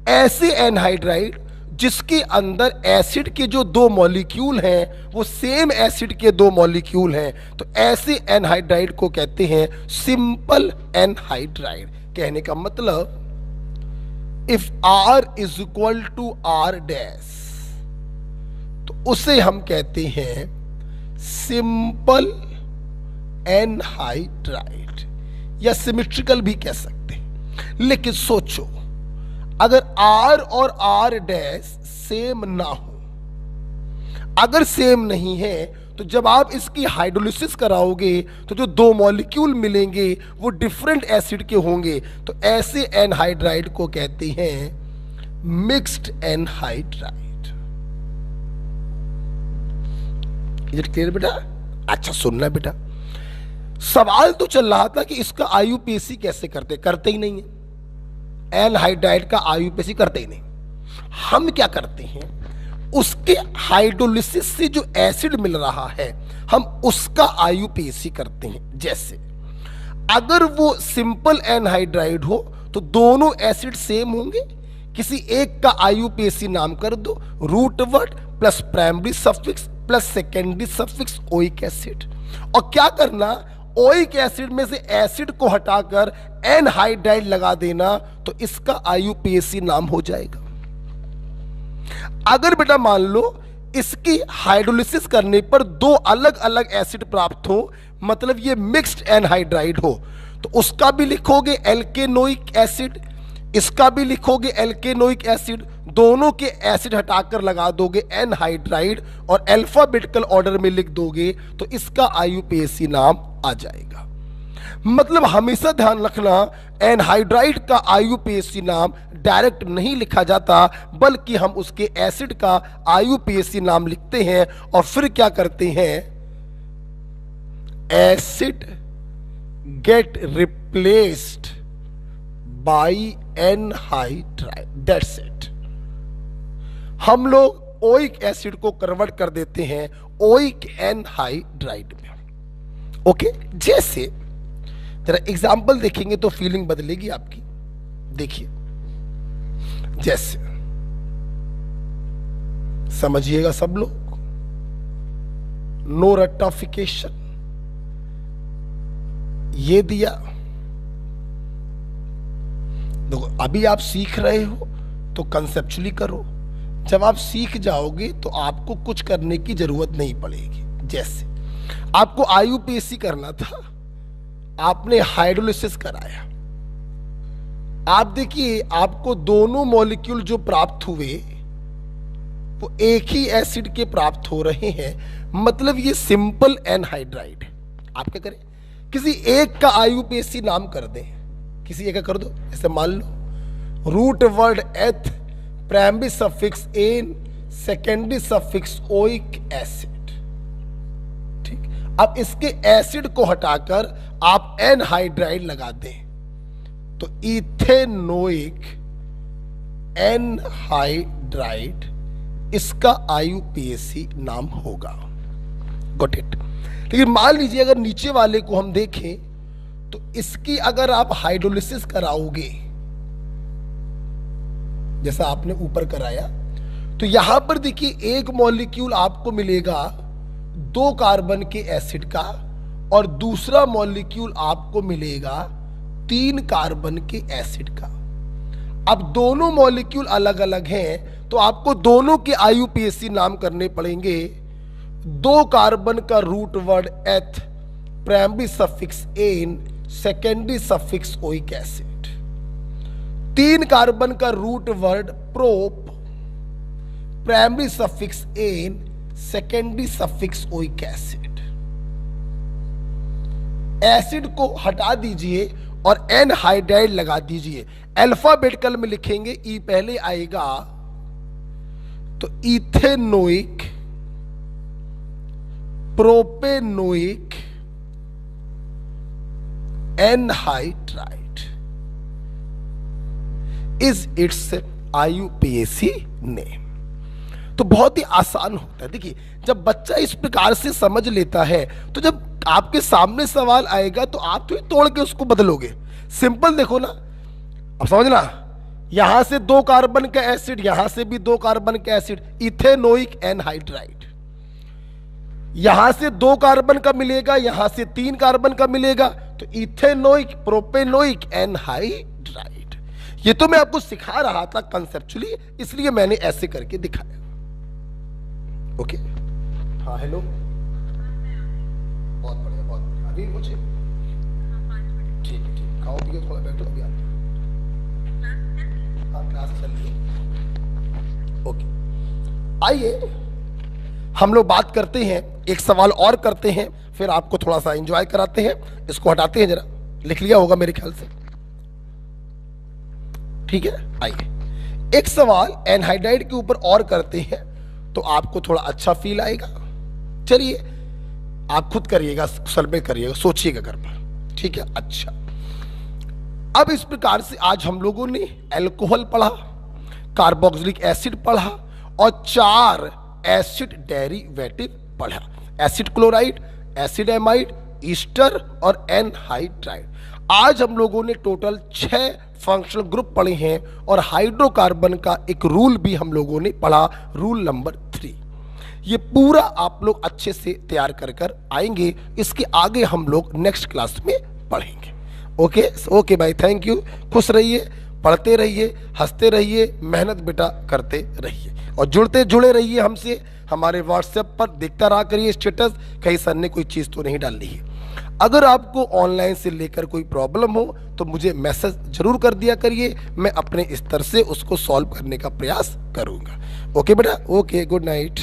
ऐसे एनहाइड्राइड जिसके अंदर एसिड के जो 2 मॉलिक्यूल हैं वो सेम एसिड के 2 मॉलिक्यूल हैं, तो ऐसे एनहाइड्राइड को कहते हैं सिंपल एनहाइड्राइड। कहने का मतलब if R is equal to R dash, तो उसे हम कहते हैं सिंपल एनहाइड्राइड या सिमेट्रिकल भी कह सकते हैं। लेकिन सोचो, अगर R और R डैश सेम ना हो, अगर सेम नहीं है, तो जब आप इसकी हाइड्रोलिसिस कराओगे तो जो 2 मॉलिक्यूल मिलेंगे वो डिफरेंट एसिड के होंगे, तो ऐसे एनहाइड्राइड को कहते हैं mixed anhydride. Is it clear बेटा? अच्छा सुनना बेटा, सवाल तो चल रहा था कि इसका IUPAC कैसे करते ही नहीं है। एनहाइड्राइड का IUPAC करते ही नहीं। हम क्या करते हैं, उसके हाइड्रोलिसिस से जो एसिड मिल रहा है हम उसका IUPAC करते हैं। जैसे अगर वो सिंपल एनहाइड्राइड हो तो दोनों एसिड सेम होंगे, किसी एक का IUPAC नाम कर दो, root word plus primary suffix plus secondary suffix oic acid. और क्या करना, ओइक एसिड में से एसिड को हटाकर एनहाइड्राइड लगा देना, तो इसका IUPAC नाम हो जाएगा। अगर बेटा मान लो इसकी हाइड्रोलिसिस करने पर 2 अलग अलग एसिड प्राप्त हो, मतलब ये मिक्स्ड एनहाइड्राइड हो, तो उसका भी लिखोगे एल्केनोइक एसिड इसका भी लिखोगे एल्केनोइक एसिड, दोनों के एसिड हटाकर लगा दोगे एनहाइड्राइड और अल्फाबेटिकल ऑर्डर में लिख दोगे तो इसका IUPAC नाम आ जाएगा। मतलब हमेशा ध्यान रखना, एनहाइड्राइड का IUPAC नाम डायरेक्ट नहीं लिखा जाता, बल्कि हम उसके एसिड का IUPAC नाम लिखते हैं और फिर क्या करते हैं, acid gate replaced by anhydride, that's it. हम लोग ओइक एसिड को कन्वर्ट कर देते हैं ओइक एनहाइड्राइड में। ओके, जैसे जरा एग्जाम्पल देखेंगे तो फीलिंग बदलेगी आपकी। देखिए, जैसे समझिएगा सब लोग, नो रट्टाफिकेशन ये दिया। देखो, अभी आप सीख रहे हो तो कंसेप्चुअली करो, जब आप सीख जाओगे तो आपको कुछ करने की जरूरत नहीं पड़ेगी। जैसे आपको IUPAC करना था, आपने हाइड्रोलिसिस कराया, आप देखिए आपको दोनों मॉलिक्यूल जो प्राप्त हुए वो एक ही एसिड के प्राप्त हो रहे हैं, मतलब ये सिंपल एनहाइड्राइड। आप क्या करें, किसी एक का IUPAC नाम कर दें, किसी एक का कर दो। ऐसे मान लो root word eth, primary suffix N, secondary suffix oic acid. ठीक, अब इसके एसिड को हटाकर आप एनहाइड्राइड लगा दें तो इथेनोइक एनहाइड्राइड इसका IUPAC नाम होगा। Got it. लेकिन मान लीजिए अगर नीचे वाले को हम देखें तो इसकी अगर आप हाइड्रोलिसिस कराओगे, जैसा आपने ऊपर कराया, तो यहां पर देखिए एक मॉलिक्यूल आपको मिलेगा 2 कार्बन के एसिड का और दूसरा मॉलिक्यूल आपको मिलेगा 3 कार्बन के एसिड का। अब दोनों मॉलिक्यूल अलग अलग हैं तो आपको दोनों के IUPAC नाम करने पड़ेंगे। 2 कार्बन का root word eth, primary suffix N, secondary suffix oic acid. 3 carbon का root word prop, primary suffix N, secondary suffix oic acid. Acid को हटा दीजिए और एनहाइड्राइड लगा दीजिए। अल्फाबेटिकल में लिखेंगे, ई पहले आएगा तो ethanoic, propanoic anhydride is it's IUPAC name. तो बहुत ही आसान होता है। देखिए, जब बच्चा इस प्रकार से समझ लेता है तो जब आपके सामने सवाल आएगा तो आप तो तोड़ के उसको बदलोगे। सिंपल देखो ना, अब समझना, यहां से 2 कार्बन का एसिड, यहां से भी 2 कार्बन का एसिड, इथेनोइक एनहाइड्राइड। यहां से 2 कार्बन का मिलेगा, यहां से 3 कार्बन का मिलेगा, तो इथेनोइक प्रोपेनोइक एनहाइड्राइड। ये तो मैं आपको सिखा रहा था कंसेप्चुअली, इसलिए मैंने ऐसे करके दिखाया। ओके, हाँ हेलो, बहुत बढ़िया, बहुत बढ़िया। अभी पूछे, ठीक है, ठीक, खाओ पियो, थोड़ा बैठो, अभी आते हैं। हाँ, क्लास चल रही है। ओके, आइए हम लोग बात करते हैं, एक सवाल और करते हैं, फिर आपको थोड़ा सा एंजॉय कराते हैं। इसको हटाते हैं, जरा लिख लिया होगा मेरे ख्याल से, ठीक है। आइए एक सवाल एनहाइड्राइड के ऊपर और करते हैं तो आपको थोड़ा अच्छा फील आएगा। चलिए आप खुद करिएगा, सर्वे करिएगा, सोचिएगा घर पर, ठीक है। अच्छा, अब इस प्रकार से आज हम लोगों ने अल्कोहल पढ़ा, कार्बोक्सिलिक एसिड पढ़ा और 4 एसिड डेरिवेटिव पढ़ा, acid chloride, acid amide, Easter और एनहाइड्राइड। आज हम लोगों ने टोटल 6 फंक्शनल ग्रुप पढ़े हैं और हाइड्रोकार्बन का एक रूल भी हम लोगों ने पढ़ा, रूल नंबर 3। ये पूरा आप लोग अच्छे से तैयार कर आएंगे। इसके आगे हम लोग नेक्स्ट क्लास में पढ़ेंगे। ओके ओके भाई, थैंक यू। खुश रहिए, पढ़ते रहिए, हंसते रहिए, मेहनत बेटा करते रहिए और जुड़े रहिए हमसे। हमारे व्हाट्सएप पर देखता रहा करिए स्टेटस, कहीं सर ने कोई चीज़ तो नहीं डाल ली है। अगर आपको ऑनलाइन से लेकर कोई प्रॉब्लम हो तो मुझे मैसेज जरूर कर दिया करिए, मैं अपने स्तर से उसको सॉल्व करने का प्रयास करूंगा। ओके बेटा, ओके, गुड नाइट।